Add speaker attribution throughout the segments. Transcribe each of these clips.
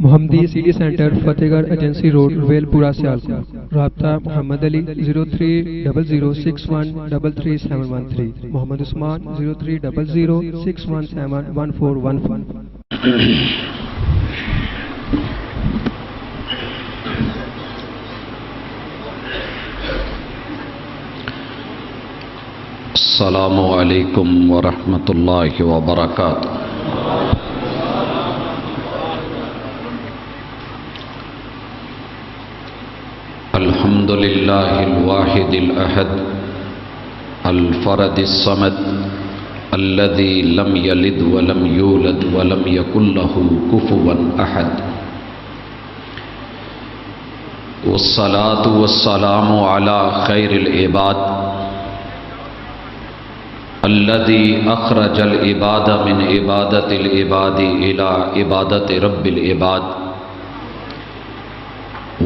Speaker 1: محمدی city centre فتح گڑھ agency road well پورہ سیالکوٹ۔ رابطہ محمد علی 030061337113، محمد عثمان 030061711415۔
Speaker 2: السلام علیکم ورحمۃ اللہ وبرکاتہ۔ الحمد للہ الواحد الاحد الفرد الصمد الذي لم يلد ولم يولد ولم يكن له كفوا احد، والصلاة والسلام على خير العباد الذي اخرج العباد من عبادة العباد الى عبادة رب العباد،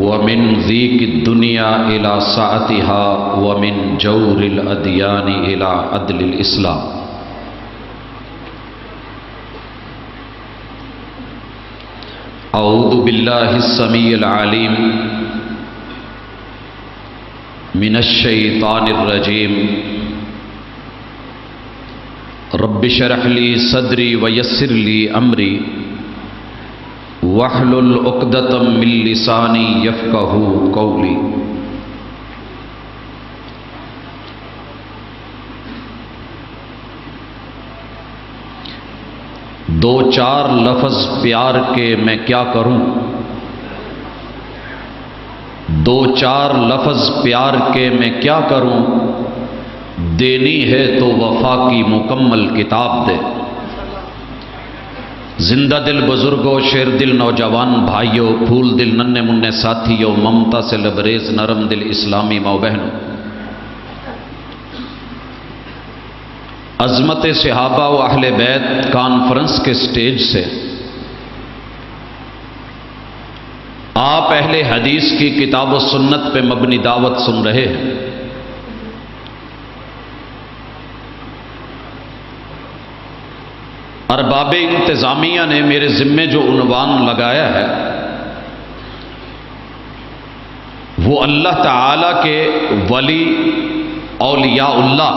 Speaker 2: ومن ضيق الدنيا إلى سعتها، ومن جور الأديان إلى عدل الإسلام۔ أعوذ بالله السميع العليم من الشيطان الرجيم، رب اشرح لي صدري ويسر لي أمري واحلل عقدۃ من لسانی یفقہوا قولی۔ دو چار لفظ پیار کے میں کیا کروں، دو چار لفظ پیار کے میں کیا کروں، دینی ہے تو وفا کی مکمل کتاب دے۔ زندہ دل بزرگوں، شیر دل نوجوان بھائیوں، پھول دل ننھے منھے ساتھیوں، ممتا سے لبریز نرم دل اسلامی ماؤ بہنوں، عظمت صحابہ و اہل بیت کانفرنس کے سٹیج سے آپ اہل حدیث کی کتاب و سنت پہ مبنی دعوت سن رہے ہیں۔ ارباب انتظامیہ نے میرے ذمے جو عنوان لگایا ہے وہ اللہ تعالی کے ولی اولیاء اللہ،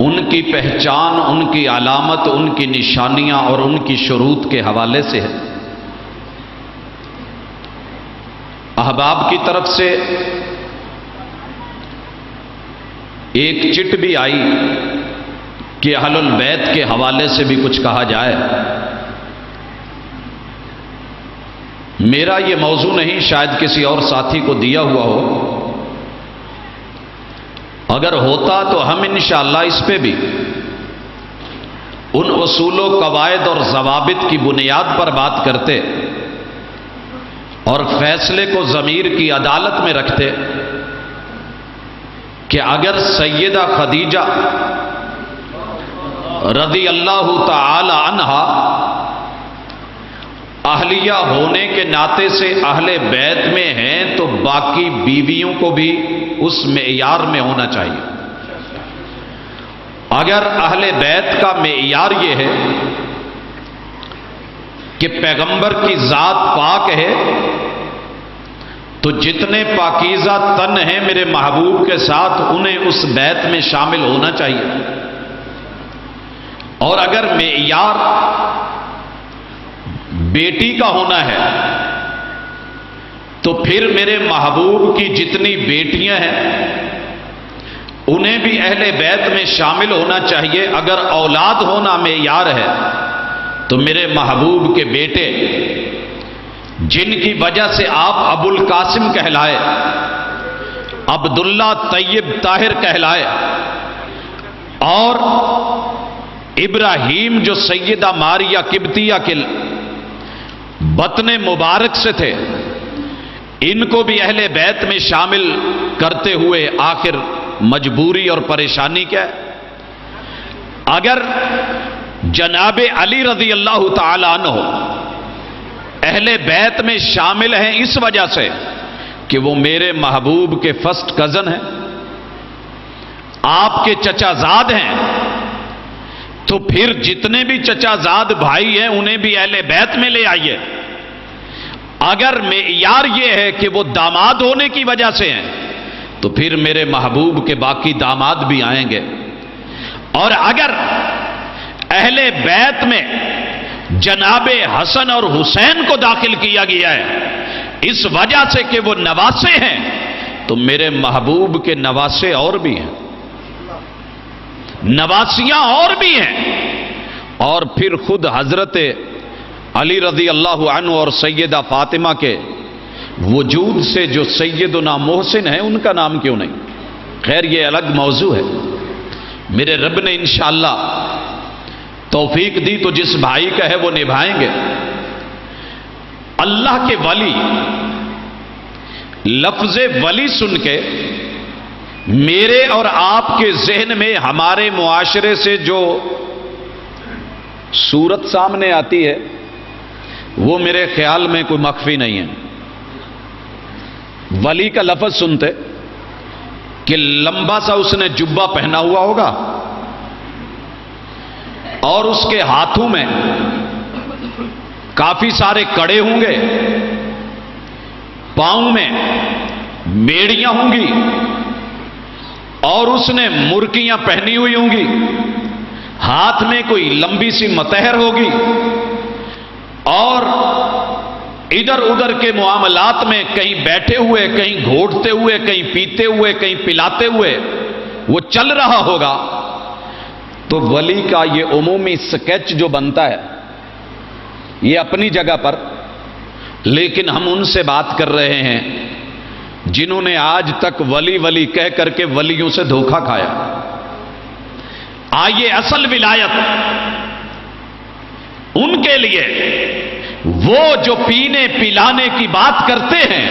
Speaker 2: ان کی پہچان، ان کی علامت، ان کی نشانیاں اور ان کی شروط کے حوالے سے ہے۔ احباب کی طرف سے ایک چٹ بھی آئی کہ اہل البیت کے حوالے سے بھی کچھ کہا جائے۔ میرا یہ موضوع نہیں، شاید کسی اور ساتھی کو دیا ہوا ہو، اگر ہوتا تو ہم انشاءاللہ اس پہ بھی ان اصول و قواعد اور ضوابط کی بنیاد پر بات کرتے اور فیصلے کو ضمیر کی عدالت میں رکھتے کہ اگر سیدہ خدیجہ رضی اللہ تعالی عنہا اہلیہ ہونے کے ناطے سے اہل بیت میں ہیں تو باقی بیویوں کو بھی اس معیار میں ہونا چاہیے۔ اگر اہل بیت کا معیار یہ ہے کہ پیغمبر کی ذات پاک ہے تو جتنے پاکیزہ تن ہیں میرے محبوب کے ساتھ انہیں اس بیت میں شامل ہونا چاہیے۔ اور اگر معیار بیٹی کا ہونا ہے تو پھر میرے محبوب کی جتنی بیٹیاں ہیں انہیں بھی اہل بیت میں شامل ہونا چاہیے۔ اگر اولاد ہونا معیار ہے تو میرے محبوب کے بیٹے جن کی وجہ سے آپ ابو القاسم کہلائے، عبداللہ طیب طاہر کہلائے، اور ابراہیم جو سیدہ ماریہ قبطیہ کے بطن مبارک سے تھے، ان کو بھی اہل بیت میں شامل کرتے ہوئے آخر مجبوری اور پریشانی کیا ہے؟ اگر جناب علی رضی اللہ تعالی عنہ اہل بیت میں شامل ہیں اس وجہ سے کہ وہ میرے محبوب کے فرسٹ کزن ہیں، آپ کے چچا زاد ہیں، تو پھر جتنے بھی چچا زاد بھائی ہیں انہیں بھی اہل بیت میں لے آئیے. اگر معیار یہ ہے کہ وہ داماد ہونے کی وجہ سے ہیں تو پھر میرے محبوب کے باقی داماد بھی آئیں گے. اور اگر اہل بیت میں جناب حسن اور حسین کو داخل کیا گیا ہے اس وجہ سے کہ وہ نواسے ہیں تو میرے محبوب کے نواسے اور بھی ہیں, نواسیاں اور بھی ہیں. اور پھر خود حضرت علی رضی اللہ عنہ اور سیدہ فاطمہ کے وجود سے جو سیدنا محسن ہے ان کا نام کیوں نہیں؟ خیر یہ الگ موضوع ہے. میرے رب نے انشاءاللہ توفیق دی تو جس بھائی کا ہے وہ نبھائیں گے. اللہ کے ولی, لفظ ولی سن کے میرے اور آپ کے ذہن میں ہمارے معاشرے سے جو صورت سامنے آتی ہے وہ میرے خیال میں کوئی مخفی نہیں ہے. ولی کا لفظ سنتے کہ لمبا سا اس نے جبہ پہنا ہوا ہوگا اور اس کے ہاتھوں میں کافی سارے کڑے ہوں گے, پاؤں میں بیڑیاں ہوں گی اور اس نے مرکیاں پہنی ہوئی ہوں گی, ہاتھ میں کوئی لمبی سی متہر ہوگی اور ادھر ادھر کے معاملات میں کہیں بیٹھے ہوئے, کہیں گھوٹتے ہوئے, کہیں پیتے ہوئے, کہیں پلاتے ہوئے وہ چل رہا ہوگا. تو ولی کا یہ عمومی سکیچ جو بنتا ہے یہ اپنی جگہ پر, لیکن ہم ان سے بات کر رہے ہیں جنہوں نے آج تک ولی ولی کہہ کر کے ولیوں سے دھوکہ کھایا. آئیے اصل ولایت ان کے لیے, وہ جو پینے پلانے کی بات کرتے ہیں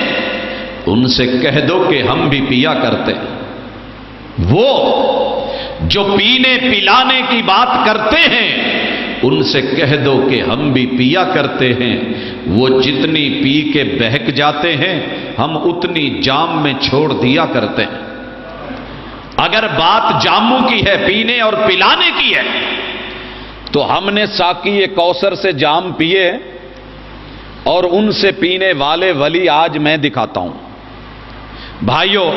Speaker 2: ان سے کہہ دو کہ ہم بھی پیا کرتے ہیں. وہ جو پینے پلانے کی بات کرتے ہیں ان سے کہہ دو کہ ہم بھی پیا کرتے ہیں. وہ جتنی پی کے بہک جاتے ہیں ہم اتنی جام میں چھوڑ دیا کرتے ہیں. اگر بات جاموں کی ہے, پینے اور پلانے کی ہے, تو ہم نے ساقی کوثر سے جام پیے اور ان سے پینے والے ولی آج میں دکھاتا ہوں. بھائیوں,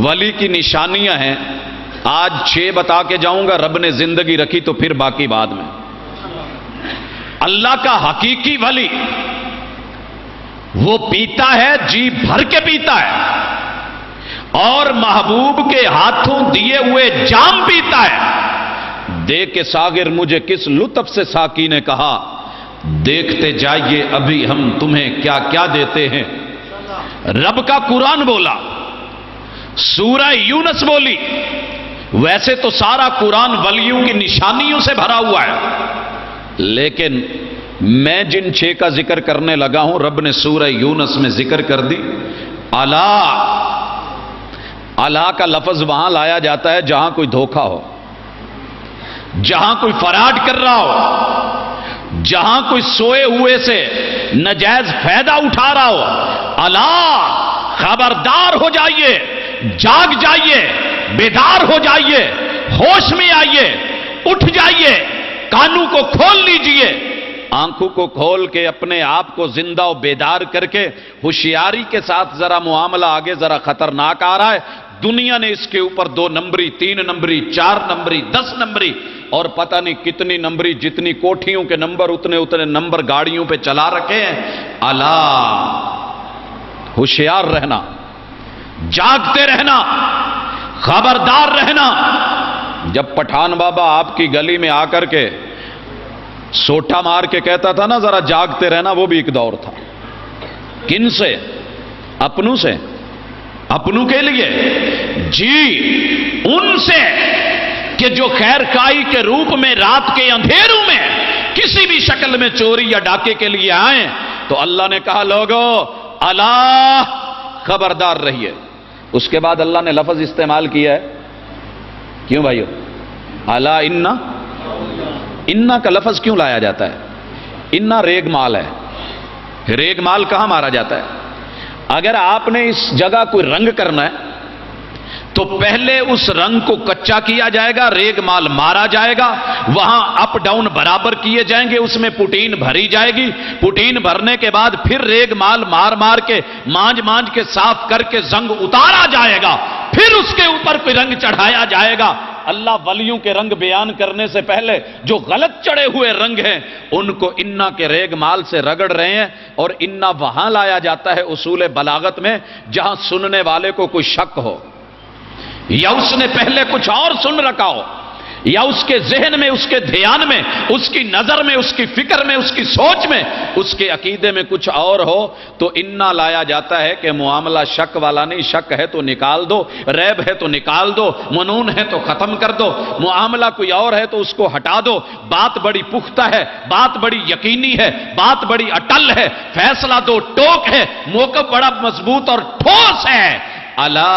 Speaker 2: ولی کی نشانیاں ہیں, آج 6 بتا کے جاؤں گا, رب نے زندگی رکھی تو پھر باقی بعد میں. اللہ کا حقیقی ولی وہ پیتا ہے, جی بھر کے پیتا ہے اور محبوب کے ہاتھوں دیے ہوئے جام پیتا ہے. دے کے ساغر مجھے کس لطف سے ساقی نے کہا, دیکھتے جائیے ابھی ہم تمہیں کیا کیا دیتے ہیں. رب کا قرآن بولا, سورہ یونس بولی. ویسے تو سارا قرآن ولیوں کی نشانیوں سے بھرا ہوا ہے, لیکن میں جن 6 کا ذکر کرنے لگا ہوں رب نے سورہ یونس میں ذکر کر دی. الا, الا کا لفظ وہاں لایا جاتا ہے جہاں کوئی دھوکہ ہو, جہاں کوئی فراڈ کر رہا ہو, جہاں کوئی سوئے ہوئے سے ناجائز فائدہ اٹھا رہا ہو. الا, خبردار ہو جائیے, جاگ جائیے, بیدار ہو جائیے, ہوش میں آئیے, اٹھ جائیے, کانوں کو کھول لیجئے, آنکھوں کو کھول کے اپنے آپ کو زندہ و بیدار کر کے ہوشیاری کے ساتھ ذرا معاملہ آگے ذرا خطرناک آ رہا ہے. دنیا نے اس کے اوپر 2 نمبری, 3 نمبری, 4 نمبری, 10 نمبری اور پتہ نہیں کتنی نمبری, جتنی کوٹھیوں کے نمبر اتنے نمبر گاڑیوں پہ چلا رکھے ہیں. الا, ہوشیار رہنا, جاگتے رہنا, خبردار رہنا. جب پٹھان بابا آپ کی گلی میں آ کر کے سوٹا مار کے کہتا تھا نا ذرا جاگتے رہنا, وہ بھی ایک دور تھا. کن سے؟ اپنوں سے, اپنوں کے لیے جی, ان سے کہ جو خیر کائی کے روپ میں رات کے اندھیروں میں کسی بھی شکل میں چوری یا ڈاکے کے لیے آئیں تو اللہ نے کہا لوگو الا, خبردار رہیے. اس کے بعد اللہ نے لفظ استعمال کیا ہے, کیوں بھائیو؟ الا انا, انا کا لفظ کیوں لایا جاتا ہے؟ انا ریگ مال ہے. ریگ مال کہاں مارا جاتا ہے؟ اگر آپ نے اس جگہ کوئی رنگ کرنا ہے تو پہلے اس رنگ کو کچا کیا جائے گا، ریگ مال مارا جائے گا، وہاں اپ ڈاؤن برابر کیے جائیں گے، اس میں پوٹین بھری جائے گی، پوٹین بھرنے کے بعد پھر ریگ مال مار مار کے مانج کے صاف کر کے زنگ اتارا جائے گا، پھر اس کے اوپر کوئی رنگ چڑھایا جائے گا۔ اللہ ولیوں کے رنگ بیان کرنے سے پہلے جو غلط چڑھے ہوئے رنگ ہیں ان کو انا کے ریگ مال سے رگڑ رہے ہیں، اور انا وہاں لایا جاتا ہے اصول بلاغت میں جہاں سننے والے کو کوئی شک ہو، یا اس نے پہلے کچھ اور سن رکھا ہو، یا اس کے ذہن میں، اس کے دھیان میں، اس کی نظر میں، اس کی فکر میں، اس کی سوچ میں، اس کے عقیدے میں کچھ اور ہو، تو انا لایا جاتا ہے کہ معاملہ شک والا نہیں، شک ہے تو نکال دو، ریب ہے تو نکال دو، منون ہے تو ختم کر دو، معاملہ کوئی اور ہے تو اس کو ہٹا دو، بات بڑی پختہ ہے، بات بڑی یقینی ہے، بات بڑی اٹل ہے، فیصلہ دو ٹوک ہے، موقف بڑا مضبوط اور ٹھوس ہے۔ الا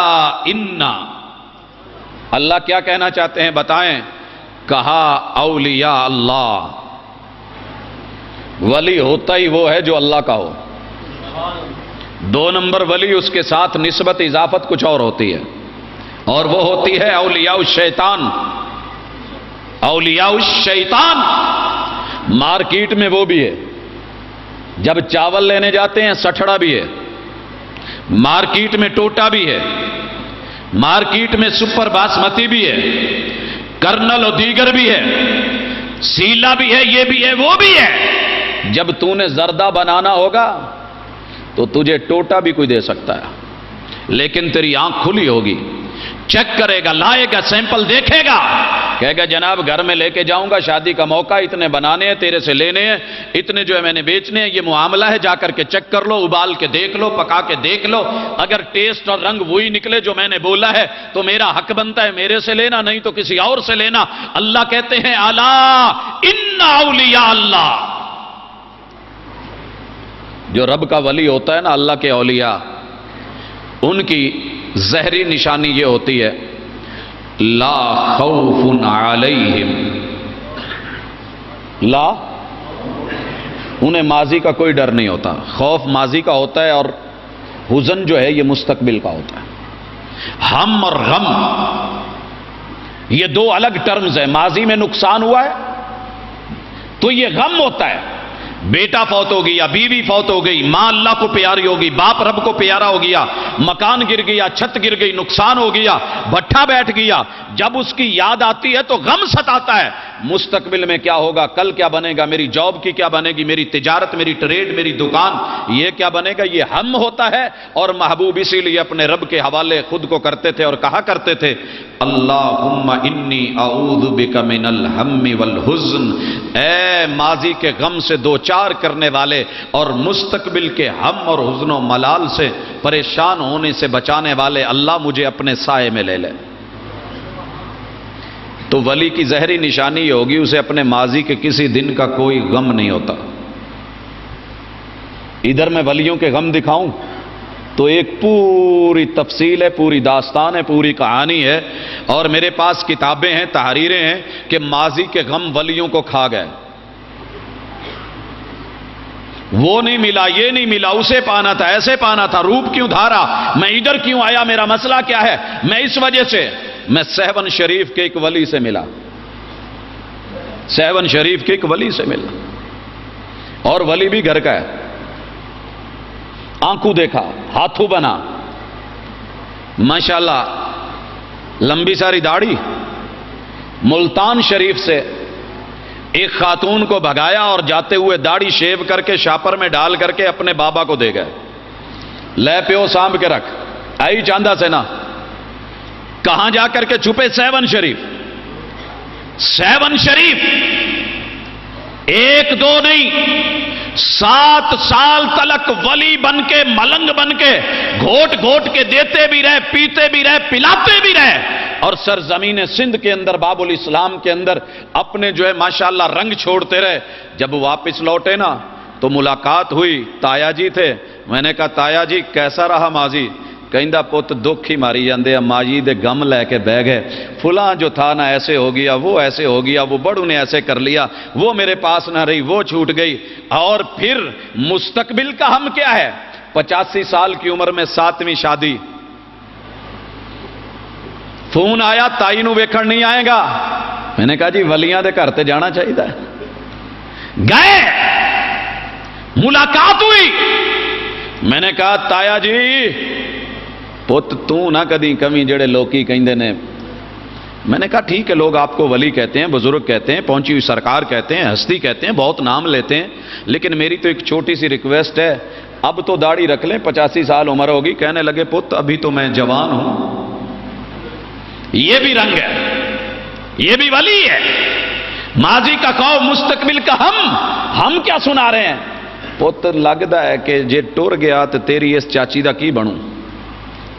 Speaker 2: انا، اللہ کیا کہنا چاہتے ہیں بتائیں؟ کہا اولیاء اللہ، ولی ہوتا ہی وہ ہے جو اللہ کا ہو۔ 2 نمبر ولی، اس کے ساتھ نسبت اضافت کچھ اور ہوتی ہے، اور وہ ہوتی ہے اولیاء الشیطان۔ اولیاء الشیطان مارکیٹ میں وہ بھی ہے، جب چاول لینے جاتے ہیں سٹھڑا بھی ہے، مارکیٹ میں ٹوٹا بھی ہے، مارکیٹ میں سپر باسمتی بھی ہے، کرنل اور دیگر بھی ہے، سیلا بھی ہے، یہ بھی ہے، وہ بھی ہے۔ جب تو نے زردہ بنانا ہوگا تو تجھے ٹوٹا بھی کوئی دے سکتا ہے، لیکن تیری آنکھ کھلی ہوگی، چیک کرے گا، لائے گا، سیمپل دیکھے گا، کہے گا جناب گھر میں لے کے جاؤں گا، شادی کا موقع، اتنے بنانے ہیں، تیرے سے لینے ہیں، اتنے جو ہے میں نے بیچنے ہیں، یہ معاملہ ہے، جا کر کے چیک کر لو، ابال کے دیکھ لو، پکا کے دیکھ لو، اگر ٹیسٹ اور رنگ وہی نکلے جو میں نے بولا ہے تو میرا حق بنتا ہے میرے سے لینا، نہیں تو کسی اور سے لینا۔ اللہ کہتے ہیں الا ان اولیاء اللہ، جو رب کا ولی ہوتا ہے نا، اللہ کے اولیاء، ان کی ظاہری نشانی یہ ہوتی ہے لا خوف علیہم، لا، انہیں ماضی کا کوئی ڈر نہیں ہوتا، خوف ماضی کا ہوتا ہے اور حزن جو ہے یہ مستقبل کا ہوتا ہے۔ ہم اور غم یہ 2 الگ ٹرمز ہیں، ماضی میں نقصان ہوا ہے تو یہ غم ہوتا ہے، بیٹا فوت ہو گیا، بیوی فوت ہو گئی، ماں اللہ کو پیاری ہوگی، باپ رب کو پیارا ہو گیا، مکان گر گیا، چھت گر گئی، نقصان ہو گیا، بھٹا بیٹھ گیا، جب اس کی یاد آتی ہے تو غم ستاتا ہے، مستقبل میں کیا ہوگا، کل کیا بنے گا، میری جاب کی کیا بنے گی، میری تجارت، میری ٹریڈ، میری دکان، یہ کیا بنے گا، یہ ہم ہوتا ہے۔ اور محبوب اسی لیے اپنے رب کے حوالے خود کو کرتے تھے اور کہا کرتے تھے اللہم انی اعوذ بک من الہم والحزن، اے ماضی کے غم سے دوچار کرنے والے اور مستقبل کے ہم اور حزن و ملال سے پریشان ہونے سے بچانے والے، اللہ مجھے اپنے سائے میں لے لے۔ تو ولی کی ظاہری نشانی یہ ہوگی اسے اپنے ماضی کے کسی دن کا کوئی غم نہیں ہوتا۔ ادھر میں ولیوں کے غم دکھاؤں تو ایک پوری تفصیل ہے، پوری داستان ہے، پوری کہانی ہے، اور میرے پاس کتابیں ہیں، تحریریں ہیں کہ ماضی کے غم ولیوں کو کھا گئے، وہ نہیں ملا، یہ نہیں ملا، اسے پانا تھا، ایسے پانا تھا، روپ کیوں دھارا، میں ادھر کیوں آیا، میرا مسئلہ کیا ہے، میں اس وجہ سے، میں سہون شریف کے ایک ولی سے ملا، سہون شریف کے ایک ولی سے ملا، اور ولی بھی گھر کا ہے، آنکھوں دیکھا، ہاتھوں بنا، ماشاءاللہ لمبی ساری داڑھی، ملتان شریف سے ایک خاتون کو بھگایا اور جاتے ہوئے داڑھی شیو کر کے شاپر میں ڈال کر کے اپنے بابا کو دے گئے، لے پیو سانب کے رکھ، آئی چاندہ سے نا، کہاں جا کر کے چھپے، سیون شریف، سیون شریف، 1 2 نہیں، 7 سال تلک ولی بن کے، ملنگ بن کے، گھوٹ گھوٹ کے دیتے بھی رہے، پیتے بھی رہے، پلاتے بھی رہے، اور سرزمین سندھ کے اندر، باب الاسلام کے اندر اپنے جو ہے ماشاءاللہ رنگ چھوڑتے رہے۔ جب واپس لوٹے نا تو ملاقات ہوئی، تایا جی تھے، میں نے کہا تایا جی کیسا رہا ماضی؟ کہندہ پت دکھ ہی ماری جاندے، ماجی دے غم لے کے بہ گئے، فلاں جو تھا نا ایسے ہو گیا، وہ ایسے ہو گیا، وہ بڑوں نے ایسے کر لیا، وہ میرے پاس نہ رہی، وہ چھوٹ گئی۔ اور پھر مستقبل کا ہم کیا ہے، 85 سال کی عمر میں 7ویں شادی، فون آیا تائی نو ویکھن نہیں آئے گا. میں نے کہا جی ولیاں دے گھر تے جانا چاہیے. گئے, ملاقات ہوئی. میں نے کہا تایا جی پت تو نہ کدی کمی جڑے لوکی کہندے نے. میں نے کہا ٹھیک ہے, لوگ آپ کو ولی کہتے ہیں, بزرگ کہتے ہیں, پہنچی ہوئی سرکار کہتے ہیں, ہستی کہتے ہیں, بہت نام لیتے ہیں, لیکن میری تو ایک چھوٹی سی ریکویسٹ ہے, اب تو داڑھی رکھ لیں, 85 سال عمر ہوگی. کہنے لگے پت ابھی تو میں جوان ہوں. یہ بھی رنگ ہے, یہ بھی ولی ہے. ماضی کا خوف, مستقبل کا ہم کیا سنا رہے ہیں. پت لگتا ہے کہ جے ٹر گیا تو تیری اس چاچی دا کی بنوں.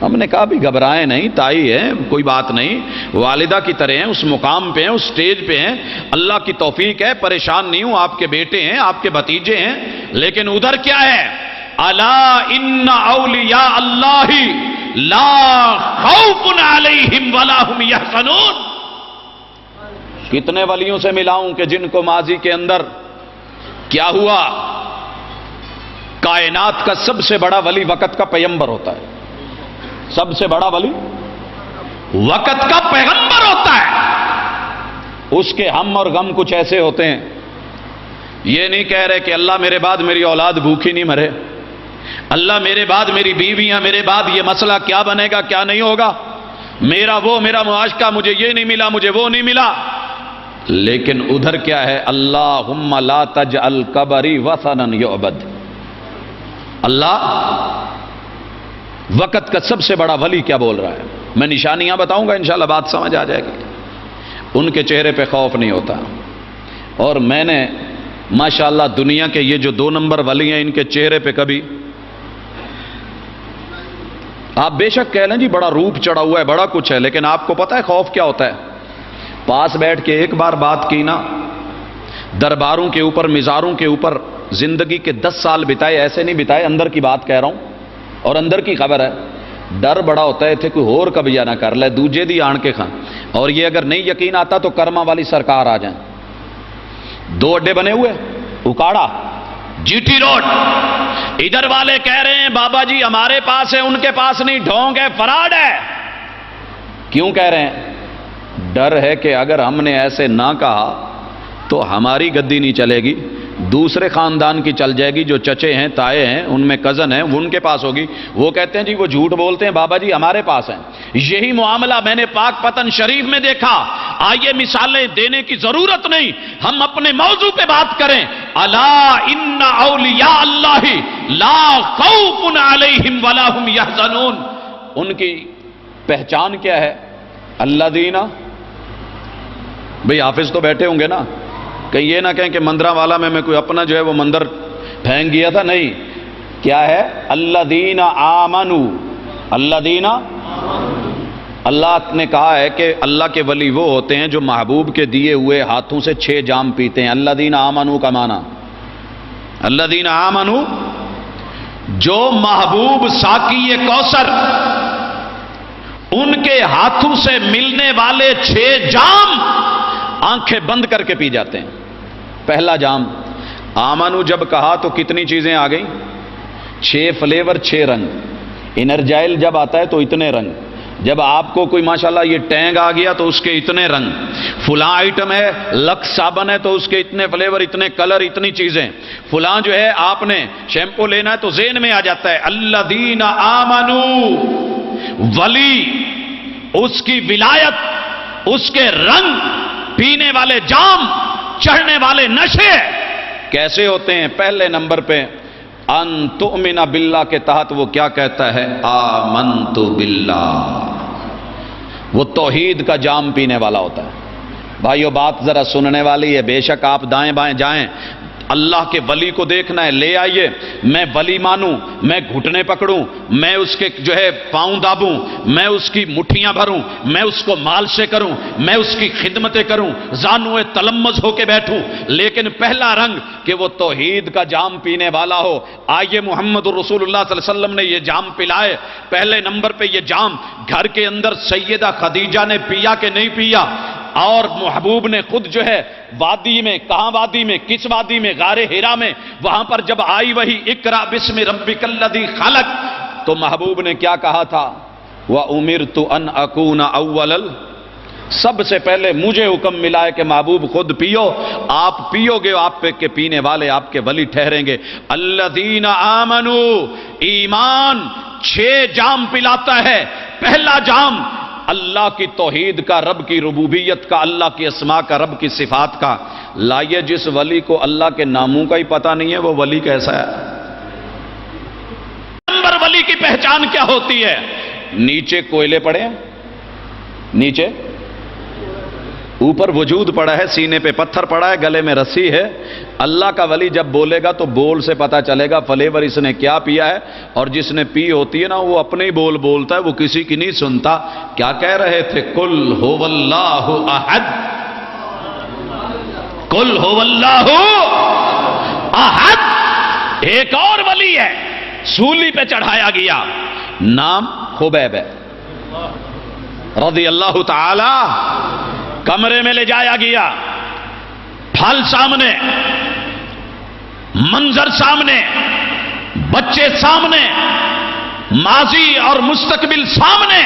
Speaker 2: ہم نے کہا بھی گھبرائیں نہیں, تائی ہے, کوئی بات نہیں, والدہ کی طرح ہیں, اس مقام پہ ہیں, اس سٹیج پہ ہیں, اللہ کی توفیق ہے, پریشان نہیں ہوں. آپ کے بیٹے ہیں, آپ کے بھتیجے ہیں, لیکن ادھر کیا ہے, الا ان اولیاء اللہ لا خوف علیہم ولا هم یحزنون. کتنے ولیوں سے ملا ہوں کہ جن کو ماضی کے اندر کیا ہوا, کائنات کا سب سے بڑا ولی وقت کا پیغمبر ہوتا ہے. سب سے بڑا ولی وقت کا پیغمبر ہوتا ہے. اس کے ہم اور غم کچھ ایسے ہوتے ہیں, یہ نہیں کہہ رہے کہ اللہ میرے بعد میری اولاد بھوکی نہیں مرے, اللہ میرے بعد میری بیویاں, میرے بعد یہ مسئلہ کیا بنے گا کیا نہیں ہوگا, میرا معاشقہ, مجھے یہ نہیں ملا, مجھے وہ نہیں ملا. لیکن ادھر کیا ہے, اللہم لا تجعل قبری وثنا یعبد. اللہ وقت کا سب سے بڑا ولی کیا بول رہا ہے. میں نشانیاں بتاؤں گا, انشاءاللہ بات سمجھ آ جائے گی. ان کے چہرے پہ خوف نہیں ہوتا. اور میں نے ماشاءاللہ دنیا کے یہ جو 2 نمبر ولی ہیں, ان کے چہرے پہ کبھی آپ بے شک کہہ لیں جی بڑا روپ چڑھا ہوا ہے, بڑا کچھ ہے, لیکن آپ کو پتہ ہے خوف کیا ہوتا ہے. پاس بیٹھ کے ایک بار بات کی نا, درباروں کے اوپر, مزاروں کے اوپر زندگی کے 10 سال بتائے, ایسے نہیں بتائے, اندر کی بات کہہ رہا ہوں اور اندر کی خبر ہے. ڈر بڑا ہوتا ہے تھے کوئی اور کبھی نہ کر لے, دوجے دی آن کے کھان. اور یہ اگر نہیں یقین آتا تو کرما والی سرکار آ جائیں. 2 اڈے بنے ہوئے, اکاڑا, جی ٹی روڈ. ادھر والے کہہ رہے ہیں بابا جی ہمارے پاس ہے, ان کے پاس نہیں, ڈھونگ ہے, فراڈ ہے. کیوں کہہ رہے ہیں؟ ڈر ہے کہ اگر ہم نے ایسے نہ کہا تو ہماری گدی نہیں چلے گی, دوسرے خاندان کی چل جائے گی, جو چچے ہیں, تائے ہیں, ان میں کزن ہیں, وہ ان کے پاس ہوگی. وہ کہتے ہیں جی وہ جھوٹ بولتے ہیں, بابا جی ہمارے پاس ہیں. یہی معاملہ میں نے پاک پتن شریف میں دیکھا. آئیے مثالیں دینے کی ضرورت نہیں, ہم اپنے موضوع پہ بات کریں. الا ان اولیاء اللہ لا خوف علیہم ولا هم یحزنون. ان کی پہچان کیا ہے؟ الذین, بھئی حافظ تو بیٹھے ہوں گے نا, کہیں یہ نہ کہیں کہ مندرہ والا میں کوئی اپنا جو ہے وہ مندر پھینک گیا تھا. نہیں, کیا ہے؟ الذین آمنوا. الذین, اللہ نے کہا ہے کہ اللہ کے ولی وہ ہوتے ہیں جو محبوب کے دیے ہوئے ہاتھوں سے 6 جام پیتے ہیں. الذین آمنوا کا معنی, الذین آمنوا, جو محبوب ساقی کوثر ان کے ہاتھوں سے ملنے والے 6 جام آنکھیں بند کر کے پی جاتے ہیں. پہلا جام آمنو جب کہا تو کتنی چیزیں آ گئیں؟ 6 فلیور 6 رنگ. انرجائل جب آتا ہے تو اتنے رنگ, جب آپ کو کوئی ماشاءاللہ یہ ٹینگ آ گیا تو اس کے اتنے رنگ, فلاں آئٹم ہے, لکس صابن ہے تو اس کے اتنے فلیور, اتنے کلر, اتنی چیزیں, فلاں جو ہے آپ نے شیمپو لینا ہے تو ذہن میں آ جاتا ہے. الذین آمنو, ولی, اس کی ولایت, اس کے رنگ, پینے والے جام, چڑھنے والے نشے کیسے ہوتے ہیں؟ پہلے نمبر پہ ان تؤمن باللہ کے تحت وہ کیا کہتا ہے؟ آمنت باللہ. وہ توحید کا جام پینے والا ہوتا ہے. بھائیو بات ذرا سننے والی ہے, بے شک آپ دائیں بائیں جائیں, اللہ کے ولی کو دیکھنا ہے, لے آئیے. میں ولی مانوں, میں گھٹنے پکڑوں, میں اس کے جو ہے پاؤں دابوں, میں اس کی مٹھیاں بھروں, میں اس کو مال سے کروں, میں اس کی خدمتیں کروں, زانوے تلمذ ہو کے بیٹھوں, لیکن پہلا رنگ کہ وہ توحید کا جام پینے والا ہو. آئیے محمد رسول اللہ صلی اللہ علیہ وسلم نے یہ جام پلائے. پہلے نمبر پہ یہ جام گھر کے اندر سیدہ خدیجہ نے پیا کہ نہیں پیا؟ اور محبوب نے خود جو ہے وادی میں, کہاں وادی میں, کس وادی میں؟ غار ہیرا میں. وہاں پر جب آئی وہی اقرا بسم ربک الذی خلق, تو محبوب نے کیا کہا تھا؟ وَأُمِرْتُ أَنْ أَكُونَ أَوَّلَ سب سے پہلے مجھے حکم ملا ہے کہ محبوب خود پیو، آپ پیو گے، آپ پہ کے پینے والے آپ کے ولی ٹھہریں گے۔ الذین آمنوا، ایمان 6 جام پلاتا ہے۔ پہلا جام اللہ کی توحید کا، رب کی ربوبیت کا، اللہ کی اسماء کا، رب کی صفات کا۔ لائیے جس ولی کو اللہ کے ناموں کا ہی پتہ نہیں ہے وہ ولی کیسا ہے؟ نمبر ولی کی پہچان کیا ہوتی ہے؟ نیچے کوئلے پڑے ہیں، نیچے اوپر وجود پڑا ہے، سینے پہ پتھر پڑا ہے، گلے میں رسی ہے۔ اللہ کا ولی جب بولے گا تو بول سے پتا چلے گا فلیور اس نے کیا پیا ہے، اور جس نے پی ہوتی ہے نا وہ اپنے ہی بول بولتا ہے، وہ کسی کی نہیں سنتا۔ کیا کہہ رہے تھے؟ قل هو اللہ احد، قل هو اللہ احد۔ ایک اور ولی ہے، سولی پہ چڑھایا گیا، نام خبیب ہے رضی اللہ تعالی۔ کمرے میں لے جایا گیا، پھل سامنے، منظر سامنے، بچے سامنے، ماضی اور مستقبل سامنے،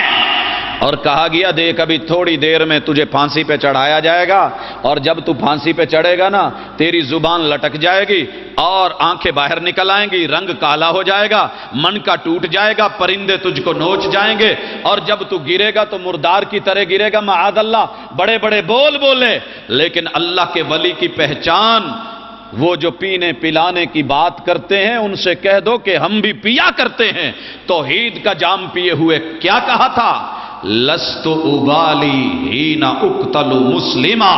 Speaker 2: اور کہا گیا دیکھ ابھی تھوڑی دیر میں تجھے پھانسی پہ چڑھایا جائے گا، اور جب تو پھانسی پہ چڑھے گا نا تیری زبان لٹک جائے گی اور آنکھیں باہر نکل آئیں گی، رنگ کالا ہو جائے گا، من کا ٹوٹ جائے گا، پرندے تجھ کو نوچ جائیں گے، اور جب تو گرے گا تو مردار کی طرح گرے گا، معاذ اللہ۔ بڑے بڑے بول بولے، لیکن اللہ کے ولی کی پہچان وہ جو پینے پلانے کی بات کرتے ہیں ان سے کہہ دو کہ ہم بھی پیا کرتے ہیں۔ توحید کا جام پیے ہوئے کیا کہا تھا؟ لست ابالی حین اقتل مسلما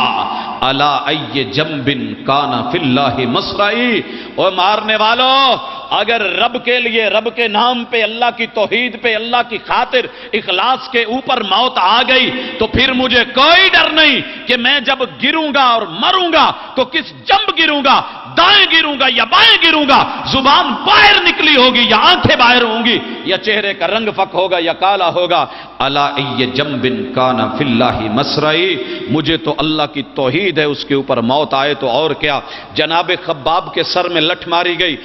Speaker 2: علی ای جنب کان فی اللہ مصرعی۔ او مارنے والوں، اگر رب کے لیے، رب کے نام پہ، اللہ کی توحید پہ، اللہ کی خاطر اخلاص کے اوپر موت آ گئی تو پھر مجھے کوئی ڈر نہیں کہ میں جب گروں گا اور مروں گا تو کس جنب گروں گا، دائیں گروں گا یا بائیں گروں گا، زبان باہر نکلی ہوگی یا آنکھیں باہر ہوں گی، یا چہرے کا رنگ فک ہوگا یا کالا ہوگا۔ الا ای جنب کان فی اللہ مصرعی، مجھے تو اللہ کی توحید ہے، اس کے اوپر موت آئے تو اور کیا۔ جناب خباب کے سر میں لٹھ ماری گئی،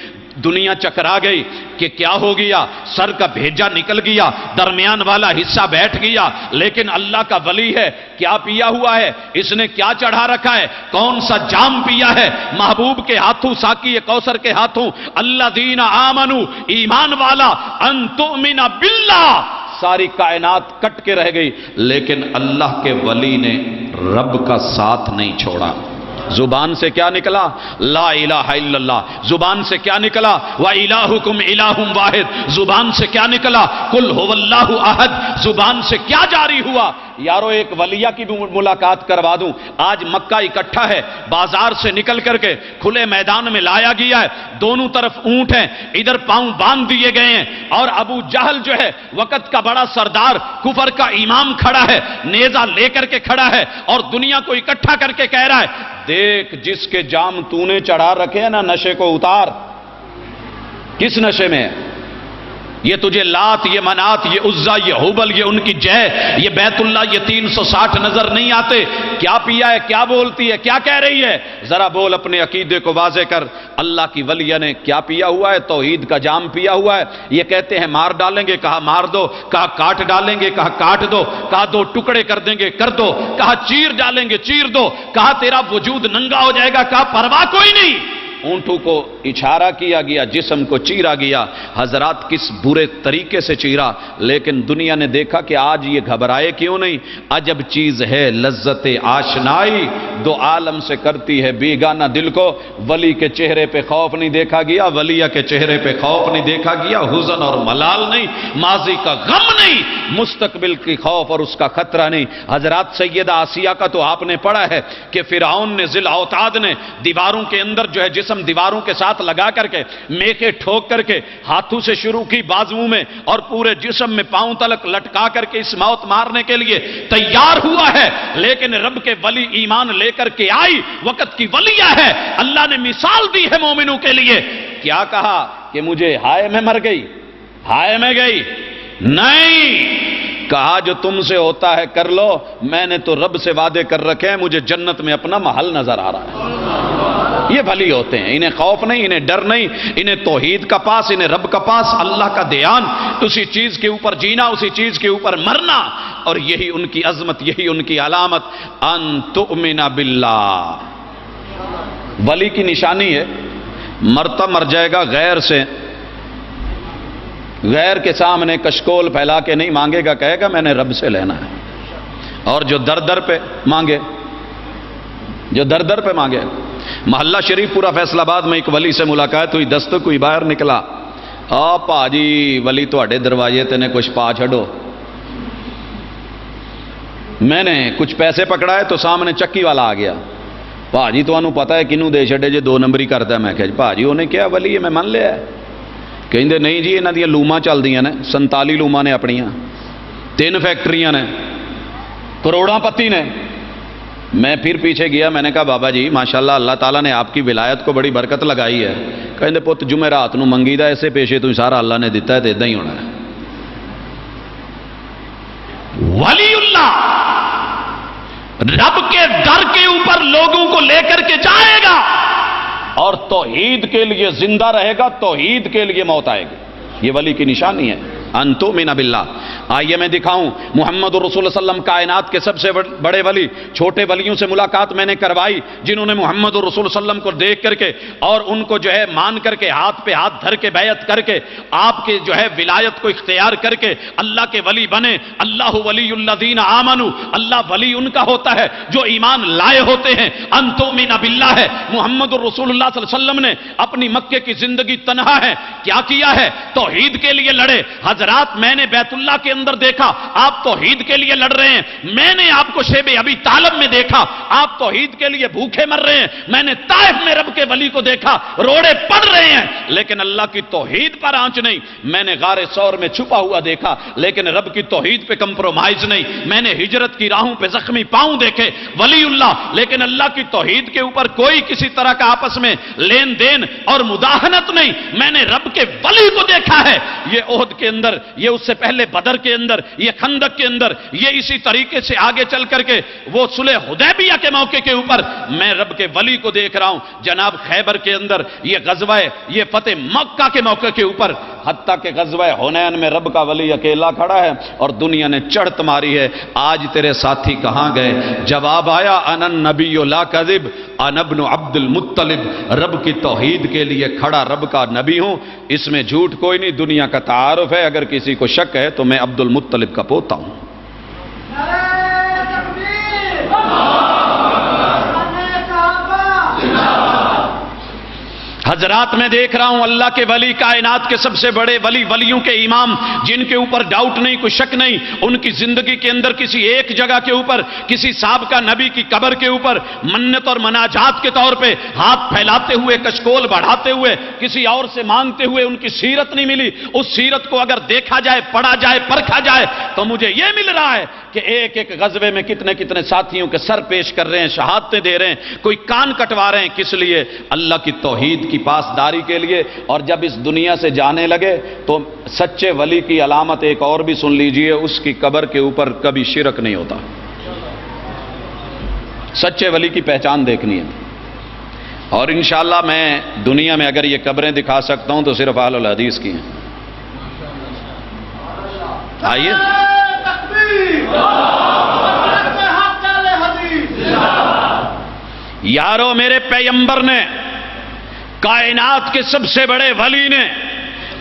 Speaker 2: دنیا چکرا گئی کہ کیا ہو گیا، سر کا بھیجا نکل گیا، درمیان والا حصہ بیٹھ گیا، لیکن اللہ کا ولی ہے، کیا پیا ہوا ہے، اس نے کیا چڑھا رکھا ہے، کون سا جام پیا ہے؟ محبوب کے ہاتھوں، ساقی کوثر کے ہاتھوں، الذین آمنوا، ایمان والا، ان تؤمن باللہ، ساری کائنات کٹ کے رہ گئی، لیکن اللہ کے ولی نے رب کا ساتھ نہیں چھوڑا۔ زبان سے کیا نکلا؟ لا الہ الا اللہ۔ زبان سے کیا نکلا؟ وَإِلَٰهُكُمْ إِلَٰهٌ وَاحِدٌ۔ زبان سے کیا نکلا؟ قُلْ هُوَ اللَّهُ أَحَدٌ۔ زبان سے کیا جاری ہوا؟ یارو ایک ولیہ کی بھی ملاقات کروا دوں۔ آج مکہ اکٹھا ہے، بازار سے نکل کر کے کھلے میدان میں لایا گیا ہے، دونوں طرف اونٹ ہیں، ادھر پاؤں باندھ دیے گئے ہیں، اور ابو جہل جو ہے وقت کا بڑا سردار، کفر کا امام کھڑا ہے، نیزہ لے کر کے کھڑا ہے، اور دنیا کو اکٹھا کر کے کہہ رہا ہے دیکھ جس کے جام تو نے چڑھا رکھے ہیں نا، نشے کو اتار۔ کس نشے میں؟ یہ تجھے لات، یہ منات، یہ عزا، یہ حبل، یہ ان کی جے، یہ بیت اللہ، یہ 360 نظر نہیں آتے؟ کیا پیا ہے، کیا بولتی ہے، کیا کہہ رہی ہے؟ ذرا بول، اپنے عقیدے کو واضح کر۔ اللہ کی ولیہ نے کیا پیا ہوا ہے؟ توحید کا جام پیا ہوا ہے۔ یہ کہتے ہیں مار ڈالیں گے، کہا مار دو، کہا کاٹ ڈالیں گے، کہا کاٹ دو، کہا 2 ٹکڑے کر دیں گے، کر دو، کہا چیر ڈالیں گے، چیر دو، کہا تیرا وجود ننگا ہو جائے گا، کہا پرواہ کوئی نہیں۔ اونٹوں کو اشارہ کیا گیا، جسم کو چیرا گیا۔ حضرات کس برے طریقے سے چیرا، لیکن دنیا نے دیکھا کہ آج یہ گھبرائے کیوں نہیں۔ عجب چیز ہے لذت آشنائی، 2 عالم سے کرتی ہے بیگانہ دل کو۔ ولی کے چہرے پہ خوف نہیں دیکھا گیا، ولیہ کے چہرے پہ خوف نہیں دیکھا گیا، حزن اور ملال نہیں، ماضی کا غم نہیں، مستقبل کی خوف اور اس کا خطرہ نہیں۔ حضرات سیدہ آسیہ کا تو آپ نے پڑھا ہے کہ فرعون نے، ذی الاوتاد نے دیواروں کے اندر جو ہے جسم دیواروں کے ساتھ لگا کر کے، میخے ٹھوک کر کے، ہاتھوں سے شروع کی بازو میں اور پورے جسم میں پاؤں تلک لٹکا کر کے اس موت مارنے کے لیے تیار ہوا ہے، لیکن رب کے ولی ایمان لے کر کے آئی، وقت کی ولیہ ہے، اللہ نے مثال دی ہے مومنوں کے لیے۔ کیا کہا کہ مجھے ہائے میں مر گئی، ہائے میں گئی؟ نہیں، کہا جو تم سے ہوتا ہے کر لو، میں نے تو رب سے وعدے کر رکھے ہیں، مجھے جنت میں اپنا محل نظر آ رہا ہے۔ یہ ولی ہوتے ہیں، انہیں خوف نہیں، انہیں ڈر نہیں، انہیں توحید کا پاس، انہیں رب کا پاس، اللہ کا دھیان، اسی چیز کے اوپر جینا، اسی چیز کے اوپر مرنا، اور یہی ان کی عظمت، یہی ان کی علامت، ان تؤمن باللہ۔ ولی کی نشانی ہے مرتا مر جائے گا غیر سے، غیر کے سامنے کشکول پھیلا کے نہیں مانگے گا، کہے گا میں نے رب سے لینا ہے۔ اور جو در در پہ مانگے، جو در در پہ مانگے۔ محلہ شریف پورا فیصل آباد میں ایک ولی سے ملاقات ہوئی، دستک کوئی باہر نکلا، پاجی ولی تواڈے دروازے تے نے کچھ پا چھڈو۔ میں نے کچھ پیسے پکڑائے تو سامنے چکی والا آ گیا، پاجی تانوں پتا ہے کنوں دے چھڈے جے 2 نمبری کردا۔ میں کہا پاجی انہیں کیا ولی ہے میں من لیا ہے؟ کہندے نہیں جی انہاں دیاں لوماں چلدیاں نے، 47 لوماں نے اپنیاں، 3 فیکٹریاں نے، کروڑاں پتی نے۔ میں پھر پیچھے گیا، میں نے کہا بابا جی ماشاءاللہ اللہ تعالیٰ نے آپ کی ولایت کو بڑی برکت لگائی ہے۔ کہندے پت جمعرات نو منگی دا ایسے پیشے تو سارا اللہ نے دیتا ہے تو ادھا ہی ہونا ہے۔ ولی اللہ رب کے در کے اوپر لوگوں کو لے کر کے جائے گا اور توحید کے لیے زندہ رہے گا، توحید کے لیے موت آئے گی۔ یہ ولی کی نشانی ہے، ان تؤمن باللہ۔ آئیے میں دکھاؤں محمد رسول اللہ علیہ وسلم کائنات کے سب سے بڑے ولی، چھوٹے ولیوں سے ملاقات میں نے کروائی جنہوں نے محمد رسول اللہ علیہ وسلم کو دیکھ کر کے اور ان کو جو ہے مان کر کے ہاتھ پہ ہاتھ دھر کے بیعت کر کے آپ کے جو ہے ولایت کو اختیار کر کے اللہ کے ولی بنے۔ اللہ ولی الذین آمنوا، اللہ ولی ان کا ہوتا ہے جو ایمان لائے ہوتے ہیں۔ ان تؤمن باللہ ہے، محمد رسول اللہ صلی اللہ علیہ وسلم نے اپنی مکے کی زندگی تنہا ہے کیا کیا ہے؟ توحید کے لیے لڑے۔ حضرات میں نے بیت اللہ کے اندر دیکھا آپ توحید کے لیے لڑ رہے ہیں، میں نے آپ کو شیب ابی طالب میں دیکھا آپ توحید کے لیے بھوکے مر رہے ہیں، میں نے طائف میں رب کے ولی کو دیکھا روڑے پڑ رہے ہیں لیکن اللہ کی توحید پر آنچ نہیں، میں نے غار ثور میں چھپا ہوا دیکھا لیکن رب کی توحید پہ کمپرومائز نہیں، میں نے ہجرت کی راہوں پہ زخمی پاؤں دیکھے ولی اللہ لیکن اللہ کی توحید کے اوپر کوئی کسی طرح کا آپس میں لین دین اور مداہنت نہیں، میں نے رب کے ولی کو دیکھا ہے۔ یہ احد کے اندر، یہ اس سے پہلے بدر کے اندر، یہ خندق کے اندر، یہ اسی طریقے سے آگے چل کر کے وہ صلح حدیبیہ کے موقع کے اوپر میں رب کے ولی کو دیکھ رہا ہوں۔ جناب خیبر کے اندر یہ غزوہ، یہ فتح مکہ کے موقع کے اوپر، حتیٰ کہ غزوہ حنین میں رب کا ولی اکیلا کھڑا ہے اور دنیا نے چڑھت ماری ہے آج تیرے ساتھی کہاں گئے؟ جواب آیا انا النبی لا کذب انا ابن عبد المطلب، رب کی توحید کے لیے کھڑا رب کا نبی ہوں، اس میں جھوٹ کوئی نہیں، دنیا کا تعارف ہے، اگر کسی کو شک ہے تو میں عبد المطلب کا پوتا ہوں۔ حضرات میں دیکھ رہا ہوں اللہ کے ولی، کائنات کے سب سے بڑے ولی، ولیوں کے امام جن کے اوپر ڈاؤٹ نہیں، کوئی شک نہیں، ان کی زندگی کے اندر کسی ایک جگہ کے اوپر کسی سابقہ نبی کی قبر کے اوپر منت اور مناجات کے طور پہ ہاتھ پھیلاتے ہوئے کشکول بڑھاتے ہوئے کسی اور سے مانگتے ہوئے ان کی سیرت نہیں ملی۔ اس سیرت کو اگر دیکھا جائے، پڑھا جائے، پرکھا جائے تو مجھے یہ مل رہا ہے کہ ایک ایک غزوے میں کتنے کتنے ساتھیوں کے سر پیش کر رہے ہیں، شہادتیں دے رہے ہیں، کوئی کان کٹوا رہے ہیں، کس لیے؟ اللہ کی توحید کی پاسداری کے لیے۔ اور جب اس دنیا سے جانے لگے تو سچے ولی کی علامت ایک اور بھی سن لیجئے، اس کی قبر کے اوپر کبھی شرک نہیں ہوتا۔ سچے ولی کی پہچان دیکھنی ہے۔ اور انشاءاللہ میں دنیا میں اگر یہ قبریں دکھا سکتا ہوں تو صرف اہل الحدیث کی ہیں۔ آئیے یارو، میرے پیغمبر نے، کائنات کے سب سے بڑے ولی نے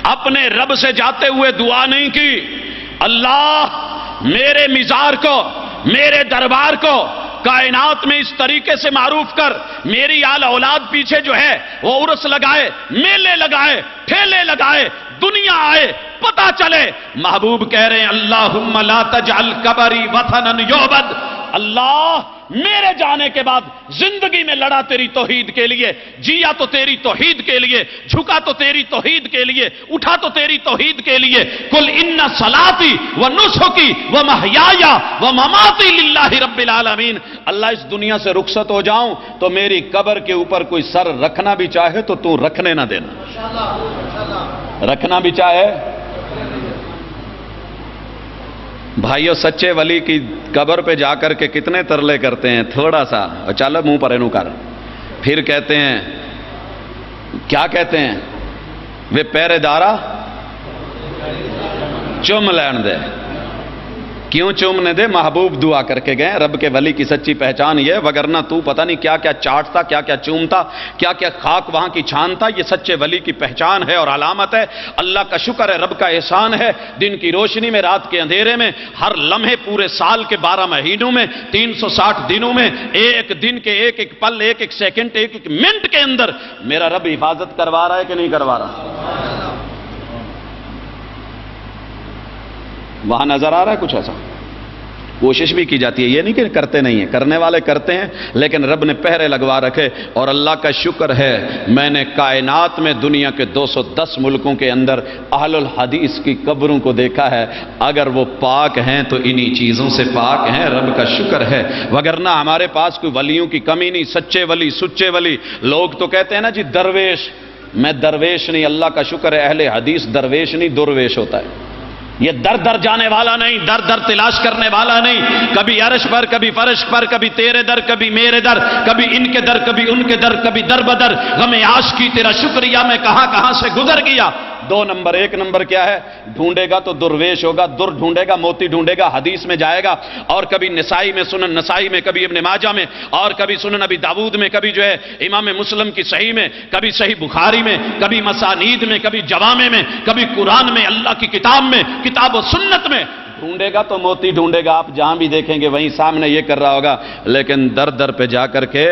Speaker 2: اپنے رب سے جاتے ہوئے دعا نہیں کی اللہ میرے مزار کو، میرے دربار کو کائنات میں اس طریقے سے معروف کر، میری آل اولاد پیچھے جو ہے وہ عرس لگائے، میلے لگائے، ٹھیلے لگائے، دنیا آئے، پتہ چلے۔ محبوب کہہ رہے ہیں اللہم لا تجعل قبری وطنا یعبد، اللہ میرے جانے کے بعد زندگی میں لڑا تیری توحید کے لیے، جیا تو تیری توحید کے لیے، جھکا تو تیری توحید کے لیے، اٹھا تو تیری توحید کے لیے۔ قل ان صلاتی و نسکی و محیایا و مماتی للہ رب العالمین، اللہ اس دنیا سے رخصت ہو جاؤں تو میری قبر کے اوپر کوئی سر رکھنا بھی چاہے تو تو رکھنے نہ دینا، رکھنا بھی چاہے۔ بھائیو سچے ولی کی قبر پہ جا کر کے کتنے ترلے کرتے ہیں، تھوڑا سا چل منہ پر اینو کر، پھر کہتے ہیں کیا کہتے ہیں وہ پہرے دارا چوم لین دے. کیوں چومنے دے؟ محبوب دعا کر کے گئے. رب کے ولی کی سچی پہچان یہ، وگرنہ تو پتہ نہیں کیا کیا چاٹتا، کیا کیا چومتا، کیا کیا خاک وہاں کی چھانتا. یہ سچے ولی کی پہچان ہے اور علامت ہے. اللہ کا شکر ہے، رب کا احسان ہے، دن کی روشنی میں، رات کے اندھیرے میں، ہر لمحے، پورے سال کے 12 مہینوں میں، 360 دنوں میں، ایک دن کے ایک ایک پل، ایک ایک سیکنڈ، ایک ایک منٹ کے اندر میرا رب حفاظت کروا رہا ہے کہ نہیں کروا رہا؟ وہاں نظر آ رہا ہے کچھ ایسا؟ کوشش بھی کی جاتی ہے، یہ نہیں کہ کرتے نہیں ہیں، کرنے والے کرتے ہیں، لیکن رب نے پہرے لگوا رکھے. اور اللہ کا شکر ہے میں نے کائنات میں دنیا کے 210 ملکوں کے اندر اہل الحدیث کی قبروں کو دیکھا ہے. اگر وہ پاک ہیں تو انہی چیزوں سے پاک ہیں، رب کا شکر ہے. وگرنہ ہمارے پاس کوئی ولیوں کی کمی نہیں. سچے ولی، سچے ولی. لوگ تو کہتے ہیں نا جی درویش. میں درویش نہیں، اللہ کا شکر ہے اہل حدیث درویش نہیں، درویش ہوتا ہے. یہ در در جانے والا نہیں، در در تلاش کرنے والا نہیں. کبھی عرش پر، کبھی فرش پر، کبھی تیرے در، کبھی میرے در، کبھی ان کے در، کبھی ان کے در، کبھی در بدر. غم عاشقی تیرا شکریہ میں کہاں کہاں سے گزر گیا. 2 نمبر. 1 نمبر کیا ہے؟ ڈھونڈے گا تو درویش ہوگا، در ڈھونڈے گا، موتی ڈھونڈے گا، حدیث میں جائے گا. اور کبھی نسائی میں، سنن نسائی میں، کبھی ابن ماجہ میں، اور کبھی سنن ابی داؤد میں، کبھی جو ہے امام مسلم کی صحیح میں، کبھی صحیح بخاری میں، کبھی مسانید میں، کبھی جوامع میں، کبھی قرآن میں، اللہ کی کتاب میں، کتاب و سنت میں. ڈھونڈے گا تو موتی ڈھونڈے گا. آپ جہاں بھی دیکھیں گے وہیں سامنے یہ کر رہا ہوگا. لیکن در در پہ جا کر کے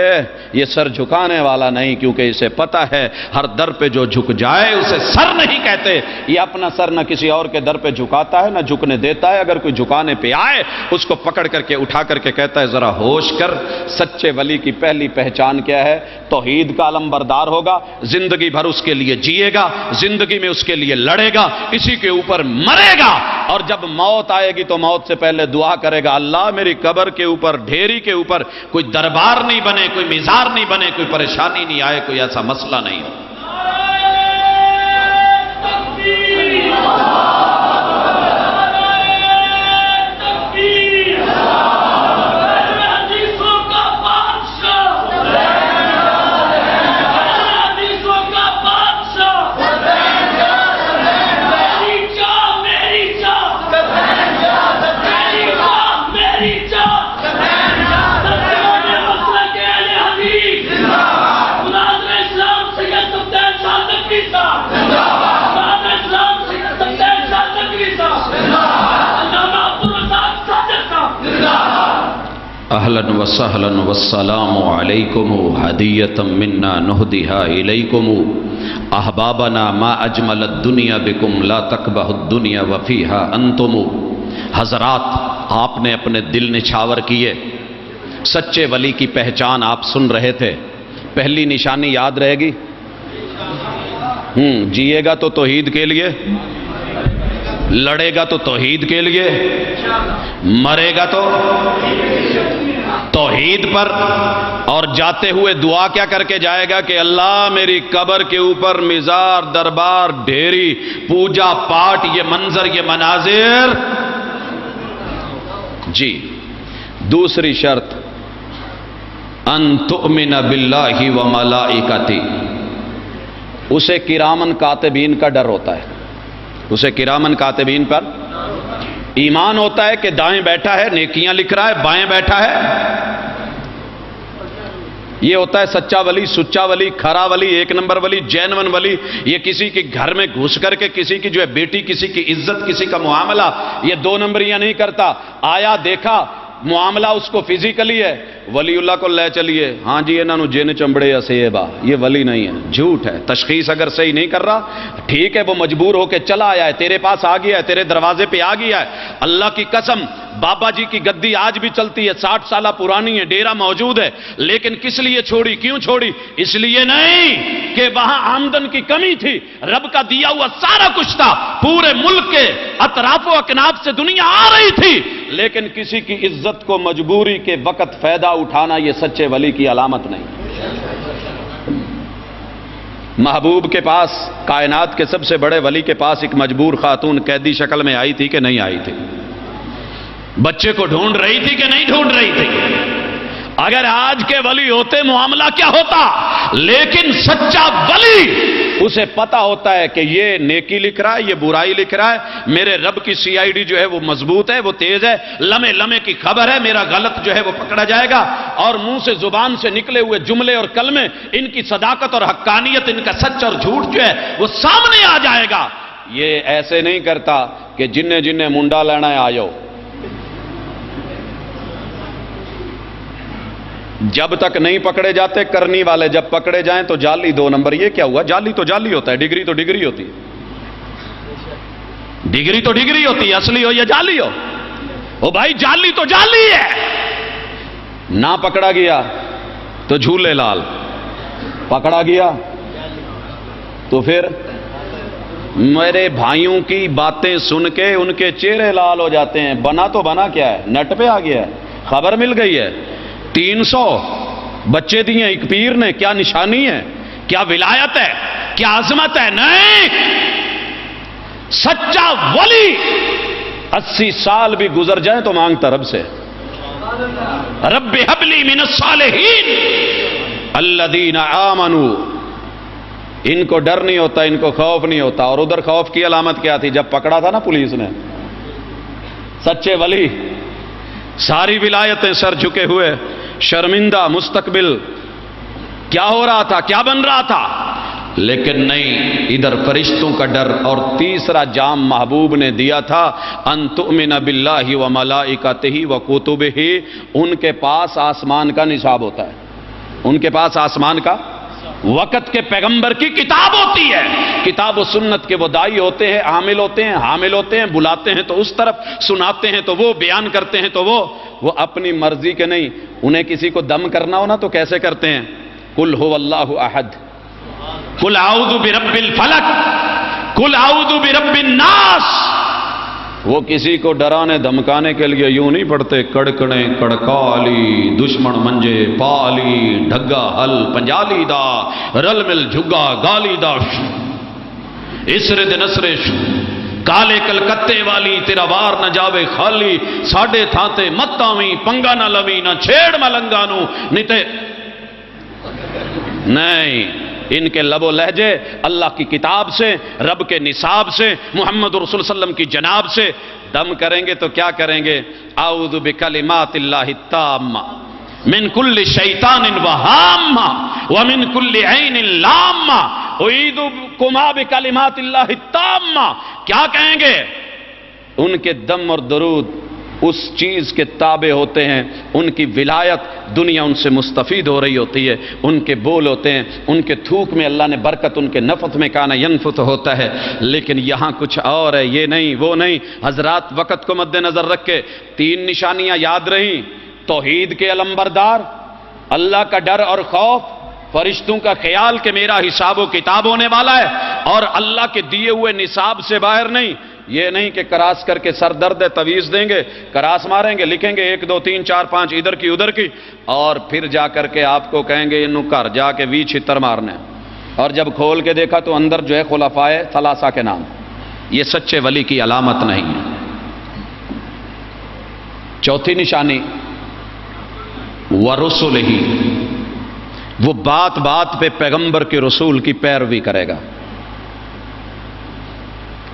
Speaker 2: یہ سر جھکانے والا نہیں، کیونکہ اسے پتا ہے ہر در پہ جو جھک جائے اسے سر نہیں کہتے. یہ اپنا سر نہ کسی اور کے در پہ جھکاتا ہے نہ جھکنے دیتا ہے. اگر کوئی جھکانے پہ آئے اس کو پکڑ کر کے اٹھا کر کے کہتا ہے ذرا ہوش کر. سچے ولی کی پہلی پہچان کیا ہے؟ توحید کا علمبردار ہوگا، زندگی بھر اس کے لیے جیے گا، زندگی میں اس کے لیے لڑے گا، اسی کے اوپر مرے گا. اور جب موت آئے گی تو موت سے پہلے دعا کرے گا اللہ میری قبر کے اوپر، ڈھیری کے اوپر کوئی دربار نہیں بنے، کوئی میزار نہیں بنے، کوئی پریشانی نہیں آئے، کوئی ایسا مسئلہ نہیں ہو. اہلا وسہلا والسلام علیکم ہدیۃ منا نہدیہا الیکم احبابنا ما اجمل الدنیا بکم لا تقبح الدنیا وفیہا انتم. حضرات آپ نے اپنے دل نچھاور کیے. سچے ولی کی پہچان آپ سن رہے تھے. پہلی نشانی یاد رہے گی؟ جیے گا تو توحید کے لیے، لڑے گا تو توحید کے لیے، مرے گا تو توحید پر. اور جاتے ہوئے دعا کیا کر کے جائے گا کہ اللہ میری قبر کے اوپر مزار، دربار، ڈھیری، پوجا پاٹ، یہ منظر، یہ مناظر. جی دوسری شرط ان تؤمن باللہ و ملائکتہ. اسے کرامن کاتبین کا ڈر ہوتا ہے. اسے کرامن کاتبین پر ایمان ہوتا ہے کہ دائیں بیٹھا ہے نیکیاں لکھ رہا ہے، بائیں بیٹھا ہے. یہ ہوتا ہے سچا ولی، سچا ولی، کھرا ولی، 1 نمبر ولی، جینون ولی. یہ کسی کے گھر میں گھس کر کے کسی کی جو ہے بیٹی، کسی کی عزت، کسی کا معاملہ یہ 2 نمبریاں نہیں کرتا. آیا دیکھا معاملہ اس کو فزیکلی ہے، ولی اللہ کو لے چلیے، ہاں جی انہوں جن چمبڑے یا سیبا، یہ ولی نہیں ہے، جھوٹ ہے. تشخیص اگر صحیح نہیں کر رہا ٹھیک ہے، وہ مجبور ہو کے چلا آیا ہے، تیرے پاس آ گیا ہے، تیرے دروازے پہ آ گیا ہے. اللہ کی قسم بابا جی کی گدی آج بھی چلتی ہے، 60 سالہ پرانی ہے، ڈیرا موجود ہے. لیکن کس لیے چھوڑی؟ کیوں چھوڑی؟ اس لیے نہیں کہ وہاں آمدن کی کمی تھی، رب کا دیا ہوا سارا کچھ تھا، پورے ملک کے اطراف و اکناف سے دنیا آ رہی تھی، لیکن کسی کی عزت کو مجبوری کے وقت فائدہ اٹھانا یہ سچے ولی کی علامت نہیں. محبوب کے پاس، کائنات کے سب سے بڑے ولی کے پاس ایک مجبور خاتون قیدی شکل میں آئی تھی کہ نہیں آئی تھی؟ بچے کو ڈھونڈ رہی تھی کہ نہیں ڈھونڈ رہی تھی؟ اگر آج کے ولی ہوتے معاملہ کیا ہوتا؟ لیکن سچا ولی اسے پتا ہوتا ہے کہ یہ نیکی لکھ رہا ہے، یہ برائی لکھ رہا ہے، میرے رب کی سی آئی ڈی جو ہے وہ مضبوط ہے، وہ تیز ہے، لمحے لمحے کی خبر ہے، میرا غلط جو ہے وہ پکڑا جائے گا، اور منہ سے زبان سے نکلے ہوئے جملے اور کلمے، ان کی صداقت اور حقانیت، ان کا سچ اور جھوٹ جو ہے وہ سامنے آ جائے گا۔ یہ ایسے نہیں کرتا کہ جنہیں منڈا لینا ہے آئیو، جب تک نہیں پکڑے جاتے کرنی والے، جب پکڑے جائیں تو جعلی 2 نمبر۔ یہ کیا ہوا؟ جعلی تو جعلی ہوتا ہے، ڈگری تو ڈگری ہوتی ہے، ڈگری تو ڈگری ہوتی ہے، اصلی ہو یا جعلی ہو۔ او بھائی جعلی تو جعلی ہے، نہ پکڑا گیا تو جھولے لال، پکڑا گیا تو پھر میرے بھائیوں کی باتیں سن کے ان کے چہرے لال ہو جاتے ہیں۔ بنا تو بنا کیا ہے؟ نیٹ پہ آ گیا ہے، خبر مل گئی ہے، 300 بچے دیے ایک پیر نے، کیا نشانی ہے؟ کیا ولایت ہے؟ کیا عظمت ہے؟ نہیں، سچا ولی 80 سال بھی گزر جائیں تو مانگتا رب سے، رب ہب لی من الصالحین الذین آمنوا۔ ان کو ڈر نہیں ہوتا، ان کو خوف نہیں ہوتا۔ اور ادھر خوف کی علامت کیا تھی؟ جب پکڑا تھا نا پولیس نے سچے ولی، ساری ولایتیں سر جھکے ہوئے، شرمندہ، مستقبل کیا ہو رہا تھا، کیا بن رہا تھا، لیکن نہیں، ادھر فرشتوں کا ڈر۔ اور تیسرا جام محبوب نے دیا تھا، ان تؤمن باللہ و ملائکتہ و کتبہ۔ ان کے پاس آسمان کا نصاب ہوتا ہے، ان کے پاس آسمان کا، وقت کے پیغمبر کی کتاب ہوتی ہے، کتاب و سنت کے وہ دائی ہوتے ہیں، عامل ہوتے ہیں، حامل ہوتے ہیں، بلاتے ہیں تو اس طرف، سناتے ہیں تو وہ، بیان کرتے ہیں تو وہ اپنی مرضی کے نہیں۔ انہیں کسی کو دم کرنا ہو نا تو کیسے کرتے ہیں؟ قل هو اللہ احد، قل اعوذ برب الفلق، قل اعوذ برب الناس۔ وہ کسی کو ڈرانے دھمکانے کے لیے یوں نہیں پڑھتے، کڑکڑیں کڑکالی، دشمن منجے پالی، ڈھگا ہل پنجالی دا، رل مل جھگا گالی دا، اسرد نسرش کالے کلکتے والی، تیرا وار نہ جاوے خالی، ساڑھے تھانتے مت آویں، پنگا نہ لوی، نہ چھیڑ ملنگا نو نیتے۔ نہیں، ان کے لب و لہجے اللہ کی کتاب سے، رب کے نصاب سے، محمد رسول صلی اللہ علیہ وسلم کی جناب سے دم کریں گے تو کیا کریں گے؟ اعوذ بکلمات اللہ التامہ من کل شیطان وہامہ ومن کل عین لامہ اعیذکما بکلمات اللہ التامہ۔ کیا کہیں گے؟ ان کے دم اور درود اس چیز کے تابع ہوتے ہیں، ان کی ولایت دنیا ان سے مستفید ہو رہی ہوتی ہے، ان کے بول ہوتے ہیں، ان کے تھوک میں اللہ نے برکت، ان کے نفت میں کانا ینفت ہوتا ہے۔ لیکن یہاں کچھ اور ہے، یہ نہیں وہ نہیں۔ حضرات وقت کو مد نظر رکھ کے 3 نشانیاں یاد رہیں: توحید کے علمبردار، اللہ کا ڈر اور خوف، فرشتوں کا خیال کہ میرا حساب و کتاب ہونے والا ہے، اور اللہ کے دیے ہوئے نصاب سے باہر نہیں۔ یہ نہیں کہ کراس کر کے سر درد ہے تویز دیں گے، کراس ماریں گے، لکھیں گے 1 2 3 4 5 ادھر کی ادھر کی، اور پھر جا کر کے آپ کو کہیں گے انہوں گھر جا کے 20 چھتر مارنے، اور جب کھول کے دیکھا تو اندر جو ہے خلفائے ثلاثہ کے نام۔ یہ سچے ولی کی علامت نہیں ہے۔ چوتھی نشانی وَرُسُلِهِ، وہ بات بات پہ پیغمبر کے رسول کی پیروی کرے گا۔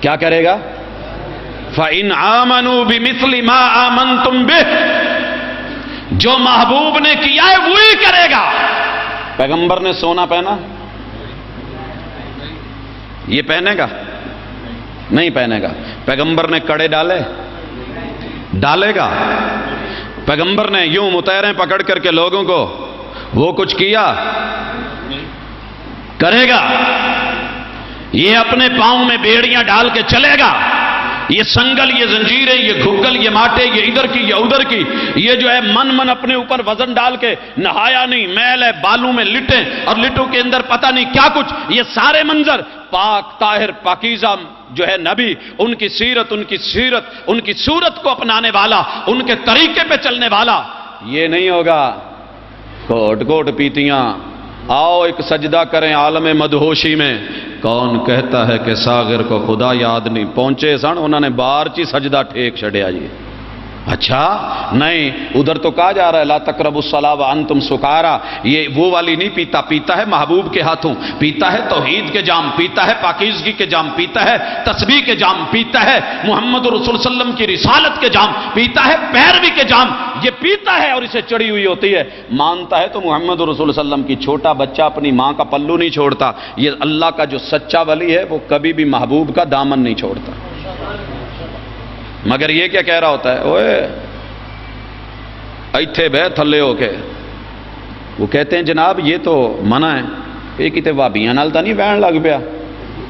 Speaker 2: کیا کرے گا؟ فَإِنْ آمَنُوا بِمِثْلِ مَا آمَنْتُمْ بِهِ، جو محبوب نے کیا ہے وہی کرے گا۔ پیغمبر نے سونا پہنا، یہ پہنے گا؟ نہیں پہنے گا۔ پیغمبر نے کڑے ڈالے گا؟ پیغمبر نے یوں متحریں پکڑ کر کے لوگوں کو وہ کچھ کیا؟ کرے گا؟ یہ اپنے پاؤں میں بیڑیاں ڈال کے چلے گا؟ یہ سنگل، یہ زنجیریں، یہ گھگل، یہ ماٹے، یہ ادھر کی یہ ادھر کی، یہ جو ہے من اپنے اوپر وزن ڈال کے نہایا نہیں، میل ہے، بالوں میں لٹیں، اور لٹوں کے اندر پتہ نہیں کیا کچھ، یہ سارے منظر پاک طاہر پاکیزہ جو ہے نبی، ان کی سیرت، ان کی صورت کو اپنانے والا، ان کے طریقے پہ چلنے والا، یہ نہیں ہوگا۔ کوٹ پیتیاں، آؤ ایک سجدہ کریں عالم مدہوشی میں۔ کون کہتا ہے کہ ساغر کو خدا یاد نہیں؟ پہنچے سن انہوں نے بار چی سجدہ ٹھیک چھڑیا جی، اچھا نہیں، ادھر تو کہا جا رہا ہے لا تقربوا الصلاۃ وانتم سکارا، یہ وہ والی نہیں پیتا، پیتا ہے محبوب کے ہاتھوں، پیتا ہے توحید کے جام، پیتا ہے پاکیزگی کے جام، پیتا ہے تسبیح کے جام، پیتا ہے محمد رسول صلی اللہ علیہ وسلم کی رسالت کے جام، پیتا ہے پیروی کے جام، یہ پیتا ہے اور اسے چڑھی ہوئی ہوتی ہے، مانتا ہے تو محمد رسول صلی اللہ علیہ وسلم کی، چھوٹا بچہ اپنی ماں کا پلو نہیں چھوڑتا، یہ اللہ کا جو سچا ولی ہے وہ کبھی بھی محبوب کا دامن نہیں چھوڑتا۔ مگر یہ کیا کہہ رہا ہوتا ہے، اوئے ایتھے بے تھلے ہو کے، وہ کہتے ہیں جناب یہ تو منع ہے، یہ کتے وابیاں نال تا نہیں بہن لگ پیا،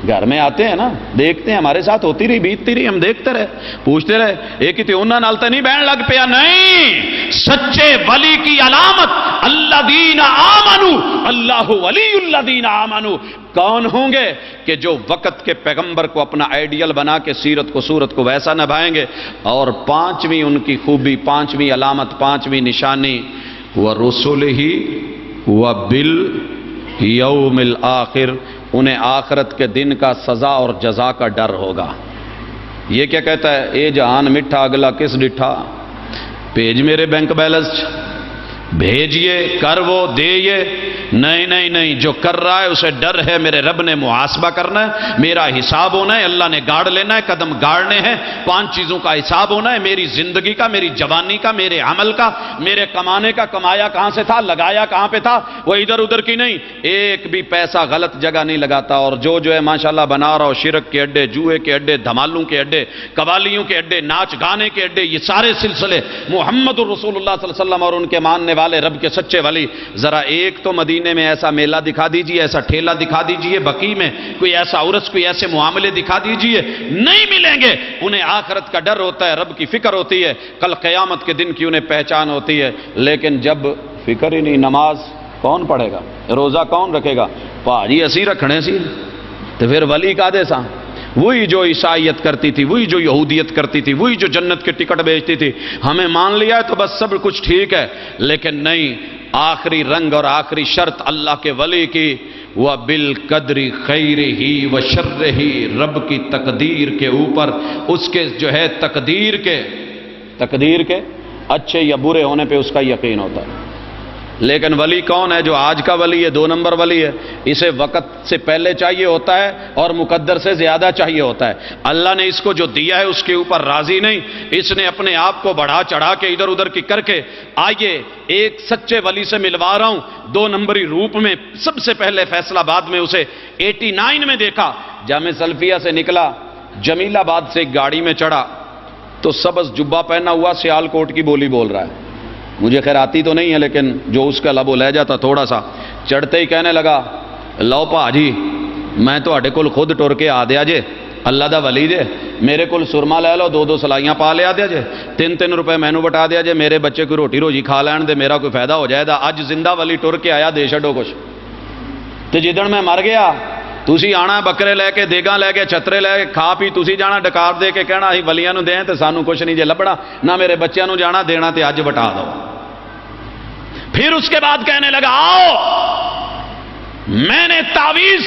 Speaker 2: گھر میں آتے ہیں نا، دیکھتے ہیں ہمارے ساتھ ہوتی رہی بیتتی رہی، ہم دیکھتے رہے پوچھتے رہے، یہ کتے انہاں نال تا نہیں بہن لگ پیا، نہیں، سچے ولی کی علامت الذین آمنوا، اللہ ولی الذین آمنوا، کون ہوں گے کہ جو وقت کے پیغمبر کو اپنا آئیڈیل بنا کے سیرت کو صورت کو ویسا نبھائیں گے، اور پانچویں ان کی خوبی، پانچویں علامت، پانچویں نشانی، وَرُسُلِهِ وَبِالْيَوْمِ الْآخِرِ، انہیں آخرت کے دن کا سزا اور جزا کا ڈر ہوگا۔ یہ کیا کہتا ہے، اے جہان مٹھا اگلا کس ڈٹھا، بھیج میرے بینک بیلنس، بھیجئے، کر وہ دے یہ، نہیں نہیں نہیں، جو کر رہا ہے اسے ڈر ہے، میرے رب نے محاسبہ کرنا ہے، میرا حساب ہونا ہے، اللہ نے گاڑ لینا ہے، قدم گاڑنے ہیں، 5 چیزوں کا حساب ہونا ہے، میری زندگی کا، میری جوانی کا، میرے عمل کا، میرے کمانے کا، کمایا کہاں سے تھا، لگایا کہاں پہ تھا، وہ ادھر ادھر کی نہیں، ایک بھی پیسہ غلط جگہ نہیں لگاتا، اور جو ہے ماشاءاللہ بنا رہا ہو شرک کے اڈے، جوئے کے اڈے، دھمالوں کے اڈے، قوالیوں کے اڈے، ناچ گانے کے اڈے، یہ سارے سلسلے محمد رسول اللہ صلی اللہ علیہ وسلم اور ان کے ماننے والے رب کے سچے ولی، ذرا ایک تو مدینے میں ایسا میلہ دکھا دیجئے، ایسا ٹھیلا دکھا دیجئے، بقی میں کوئی ایسا عرس، کوئی ایسے معاملے دکھا دیجئے، نہیں ملیں گے۔ انہیں آخرت کا ڈر ہوتا ہے، رب کی فکر ہوتی ہے، کل قیامت کے دن کی انہیں پہچان ہوتی ہے، لیکن جب فکر ہی نہیں، نماز کون پڑھے گا، روزہ کون رکھے گا، پاجی اسی رکھنے سی، تو پھر ولی کا دے سا، وہی جو عیسائیت کرتی تھی، وہی جو یہودیت کرتی تھی، وہی جو جنت کے ٹکٹ بیچتی تھی، ہمیں مان لیا ہے تو بس سب کچھ ٹھیک ہے، لیکن نہیں، آخری رنگ اور آخری شرط اللہ کے ولی کی، وَبِالْقَدْرِ خَيْرِهِ وَشَرِّهِ، رب کی تقدیر کے اوپر، اس کے جو ہے تقدیر کے اچھے یا برے ہونے پہ اس کا یقین ہوتا ہے۔ لیکن ولی کون ہے جو آج کا ولی ہے، 2 نمبر ولی ہے، اسے وقت سے پہلے چاہیے ہوتا ہے اور مقدر سے زیادہ چاہیے ہوتا ہے۔ اللہ نے اس کو جو دیا ہے اس کے اوپر راضی نہیں، اس نے اپنے آپ کو بڑھا چڑھا کے ادھر ادھر کی کر کے، آئیے ایک سچے ولی سے ملوا رہا ہوں 2 نمبری روپ میں۔ سب سے پہلے فیصل آباد میں اسے 89 میں دیکھا، جامع سلفیہ سے نکلا، جمیل آباد سے ایک گاڑی میں چڑھا تو سبز جبہ پہنا ہوا سیال کوٹ کی بولی بول رہا ہے، مجھے خیر آتی تو نہیں ہے لیکن جو اس کا لب و لہجہ تھا تھوڑا سا، چڑھتے ہی کہنے لگا، لو پاجی میں تو اڈے کول خود ٹر کے آ دیا جے، اللہ دا ولی جے، میرے کول سرما لے لو، 2 سلائیاں پا لے آ دیا جے، 3 روپے مینو بٹا دیا جے، میرے بچے کوئی روٹی روزی کھا لین دے، میرا کوئی فائدہ ہو جائے گا، اج زندہ ولی ٹر کے آیا، دے چھڈو کچھ، تے جدن میں مر گیا تسی آنا بکرے لے کے، دیگاں لے کے، چھترے لے کے، کھا پی تسی جانا ڈکار دے کے کہنا اسی ولیاں نو دیں تے سانو کچھ نہیں جے لبڑا، نہ میرے بچیاں نو جانا دینا تے اج بٹا دو۔ پھر اس کے بعد کہنے لگا، آؤ میں نے تعویذ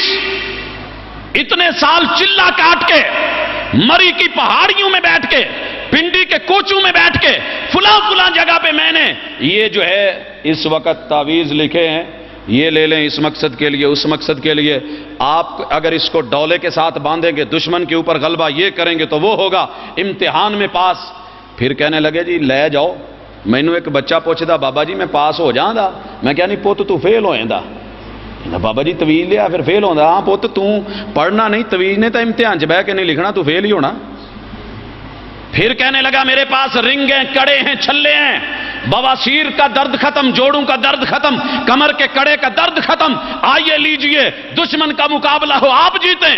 Speaker 2: اتنے سال چلا کاٹ کے، مری کی پہاڑیوں میں بیٹھ کے، پنڈی کے کوچوں میں بیٹھ کے، فلاں جگہ پہ میں نے یہ جو ہے اس وقت تعویذ لکھے ہیں، یہ لے لیں اس مقصد کے لیے، اس مقصد کے لیے، آپ اگر اس کو ڈولے کے ساتھ باندھیں گے، دشمن کے اوپر غلبہ یہ کریں گے تو وہ ہوگا، امتحان میں پاس۔ پھر کہنے لگے جی لے جاؤ، مینو ایک بچہ پوچھدا، بابا جی میں پاس ہو جاؤں گا، میں کہا نہیں پوت تو فیل ہو جاتا، بابا جی تویز لیا پھر فیل ہوتا، ہاں پوت تو پڑھنا نہیں، تویز نے تو امتحان چ بہ کے نہیں لکھنا، تو فیل ہی ہونا۔ پھر کہنے لگا میرے پاس رنگ ہیں، کڑے ہیں، چھلے ہیں، بواسیر کا درد ختم، جوڑوں کا درد ختم، کمر کے کڑے کا درد ختم، آئیے لیجئے، دشمن کا مقابلہ ہو، آپ جیتیں۔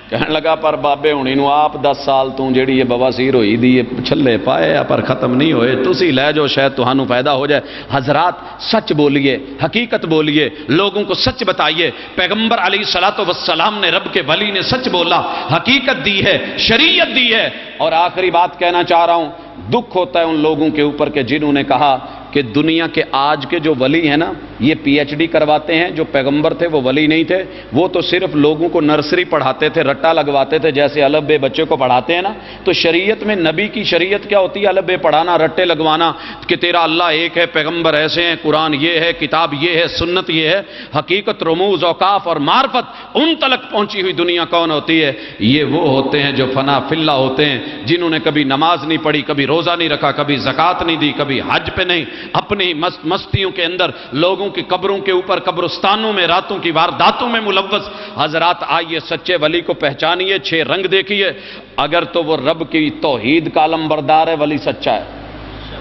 Speaker 2: کہنے لگا پر بابے ہونی نو آپ 10 سال تو جیڑی یہ بواسیر ہوئی دی، یہ چھلے پائے پر ختم نہیں ہوئے، تسی لے جو شاید تہانوں فائدہ ہو جائے۔ حضرات سچ بولیے، حقیقت بولیے، لوگوں کو سچ بتائیے۔ پیغمبر علیہ الصلوۃ والسلام نے، رب کے ولی نے سچ بولا، حقیقت دی ہے، شریعت دی ہے۔ اور آخری بات کہنا چاہ رہا ہوں، دکھ ہوتا ہے ان لوگوں کے اوپر کہ جنہوں نے کہا کہ دنیا کے آج کے جو ولی ہیں نا یہ پی ایچ ڈی کرواتے ہیں، جو پیغمبر تھے وہ ولی نہیں تھے، وہ تو صرف لوگوں کو نرسری پڑھاتے تھے، رٹا لگواتے تھے، جیسے الف بے بچے کو پڑھاتے ہیں نا۔ تو شریعت میں نبی کی شریعت کیا ہوتی ہے؟ الف بے پڑھانا، رٹے لگوانا کہ تیرا اللہ ایک ہے، پیغمبر ایسے ہیں، قرآن یہ ہے، کتاب یہ ہے، سنت یہ ہے۔ حقیقت، رموز، اوقاف اور معرفت ان تلک پہنچی ہوئی دنیا کون ہوتی ہے؟ یہ وہ ہوتے ہیں جو فنا فی اللہ ہوتے ہیں، جنہوں نے کبھی نماز نہیں پڑھی، کبھی روزہ نہیں رکھا، کبھی زکوٰۃ نہیں دی، کبھی حج پہ نہیں، اپنی مستیوں کے اندر لوگوں کی قبروں کے اوپر، قبرستانوں میں راتوں کی وارداتوں میں ملوث۔ حضرات آئیے سچے ولی کو پہچانیے، 6 رنگ دیکھیے۔ اگر تو وہ رب کی توحید کا علم بردار ہے، ولی سچا ہے۔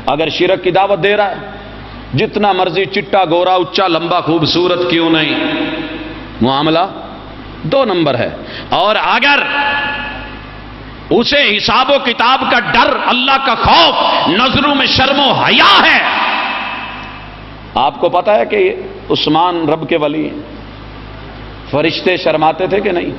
Speaker 2: اگر شرک کی دعوت دے رہا ہے، جتنا مرضی چٹا گورا اچا لمبا خوبصورت کیوں نہیں، معاملہ 2 نمبر ہے۔ اور اگر اسے حساب و کتاب کا ڈر، اللہ کا خوف، نظروں میں شرم و حیا ہے۔ آپ کو پتا ہے کہ عثمان رب کے ولی ہیں، فرشتے شرماتے تھے کہ نہیں؟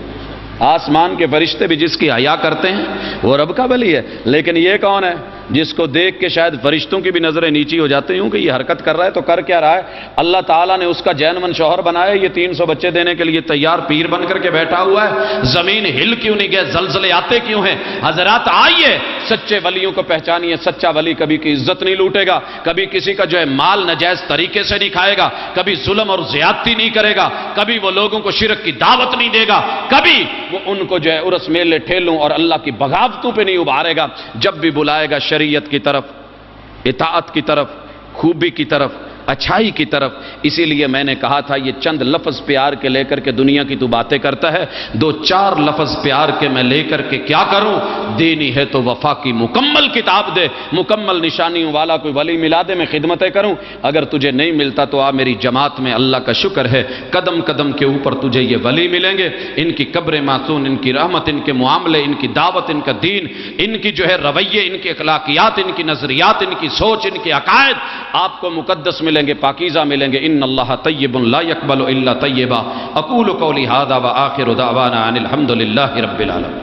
Speaker 2: آسمان کے فرشتے بھی جس کی حیا کرتے ہیں وہ رب کا ولی ہے۔ لیکن یہ کون ہے جس کو دیکھ کے شاید فرشتوں کی بھی نظریں نیچی ہو جاتی ہوں کہ یہ حرکت کر رہا ہے تو کر کیا رہا ہے؟ اللہ تعالیٰ نے اس کا جین من شوہر بنایا، یہ 300 بچے دینے کے لیے تیار پیر بن کر کے بیٹھا ہوا ہے۔ زمین ہل کیوں نہیں گئے؟ زلزلے آتے کیوں ہیں؟ حضرات آئیے سچے ولیوں کو پہچانیے۔ سچا ولی کبھی کی عزت نہیں لوٹے گا، کبھی کسی کا جو ہے مال ناجائز طریقے سے نہیں کھائے گا، کبھی ظلم اور زیادتی نہیں کرے گا، کبھی وہ لوگوں کو شرک کی دعوت نہیں دے گا، کبھی وہ ان کو جو ہے عرس میلے ٹھیلوں اور اللہ کی بغاوتوں پہ نہیں ابھارے گا۔ جب بھی بلائے گا شریعت کی طرف، اطاعت کی طرف، خوبی کی طرف، اچھائی کی طرف۔ اسی لیے میں نے کہا تھا یہ چند لفظ پیار کے لے کر کے دنیا کی تو باتیں کرتا ہے، 2-4 لفظ پیار کے میں لے کر کے کیا کروں؟ دینی ہے تو وفا کی مکمل کتاب دے، مکمل نشانیوں والا کوئی ولی ملا دے، میں خدمتیں کروں۔ اگر تجھے نہیں ملتا تو آ میری جماعت میں، اللہ کا شکر ہے قدم قدم کے اوپر تجھے یہ ولی ملیں گے۔ ان کی قبر معصون، ان کی رحمت، ان کے معاملے، ان کی دعوت، ان کا دین، ان کی جو ہے رویے، ان کی اخلاقیات، ان کی نظریات، ان کی سوچ، ان کے عقائد آپ کو مقدس ملیں گے، پاکیزہ ملیں گے۔ ان اللہ طیب لا يقبل الا طیبا۔ اقول قولی ھذا وآخر دعوانا ان الحمد للہ رب العالمین۔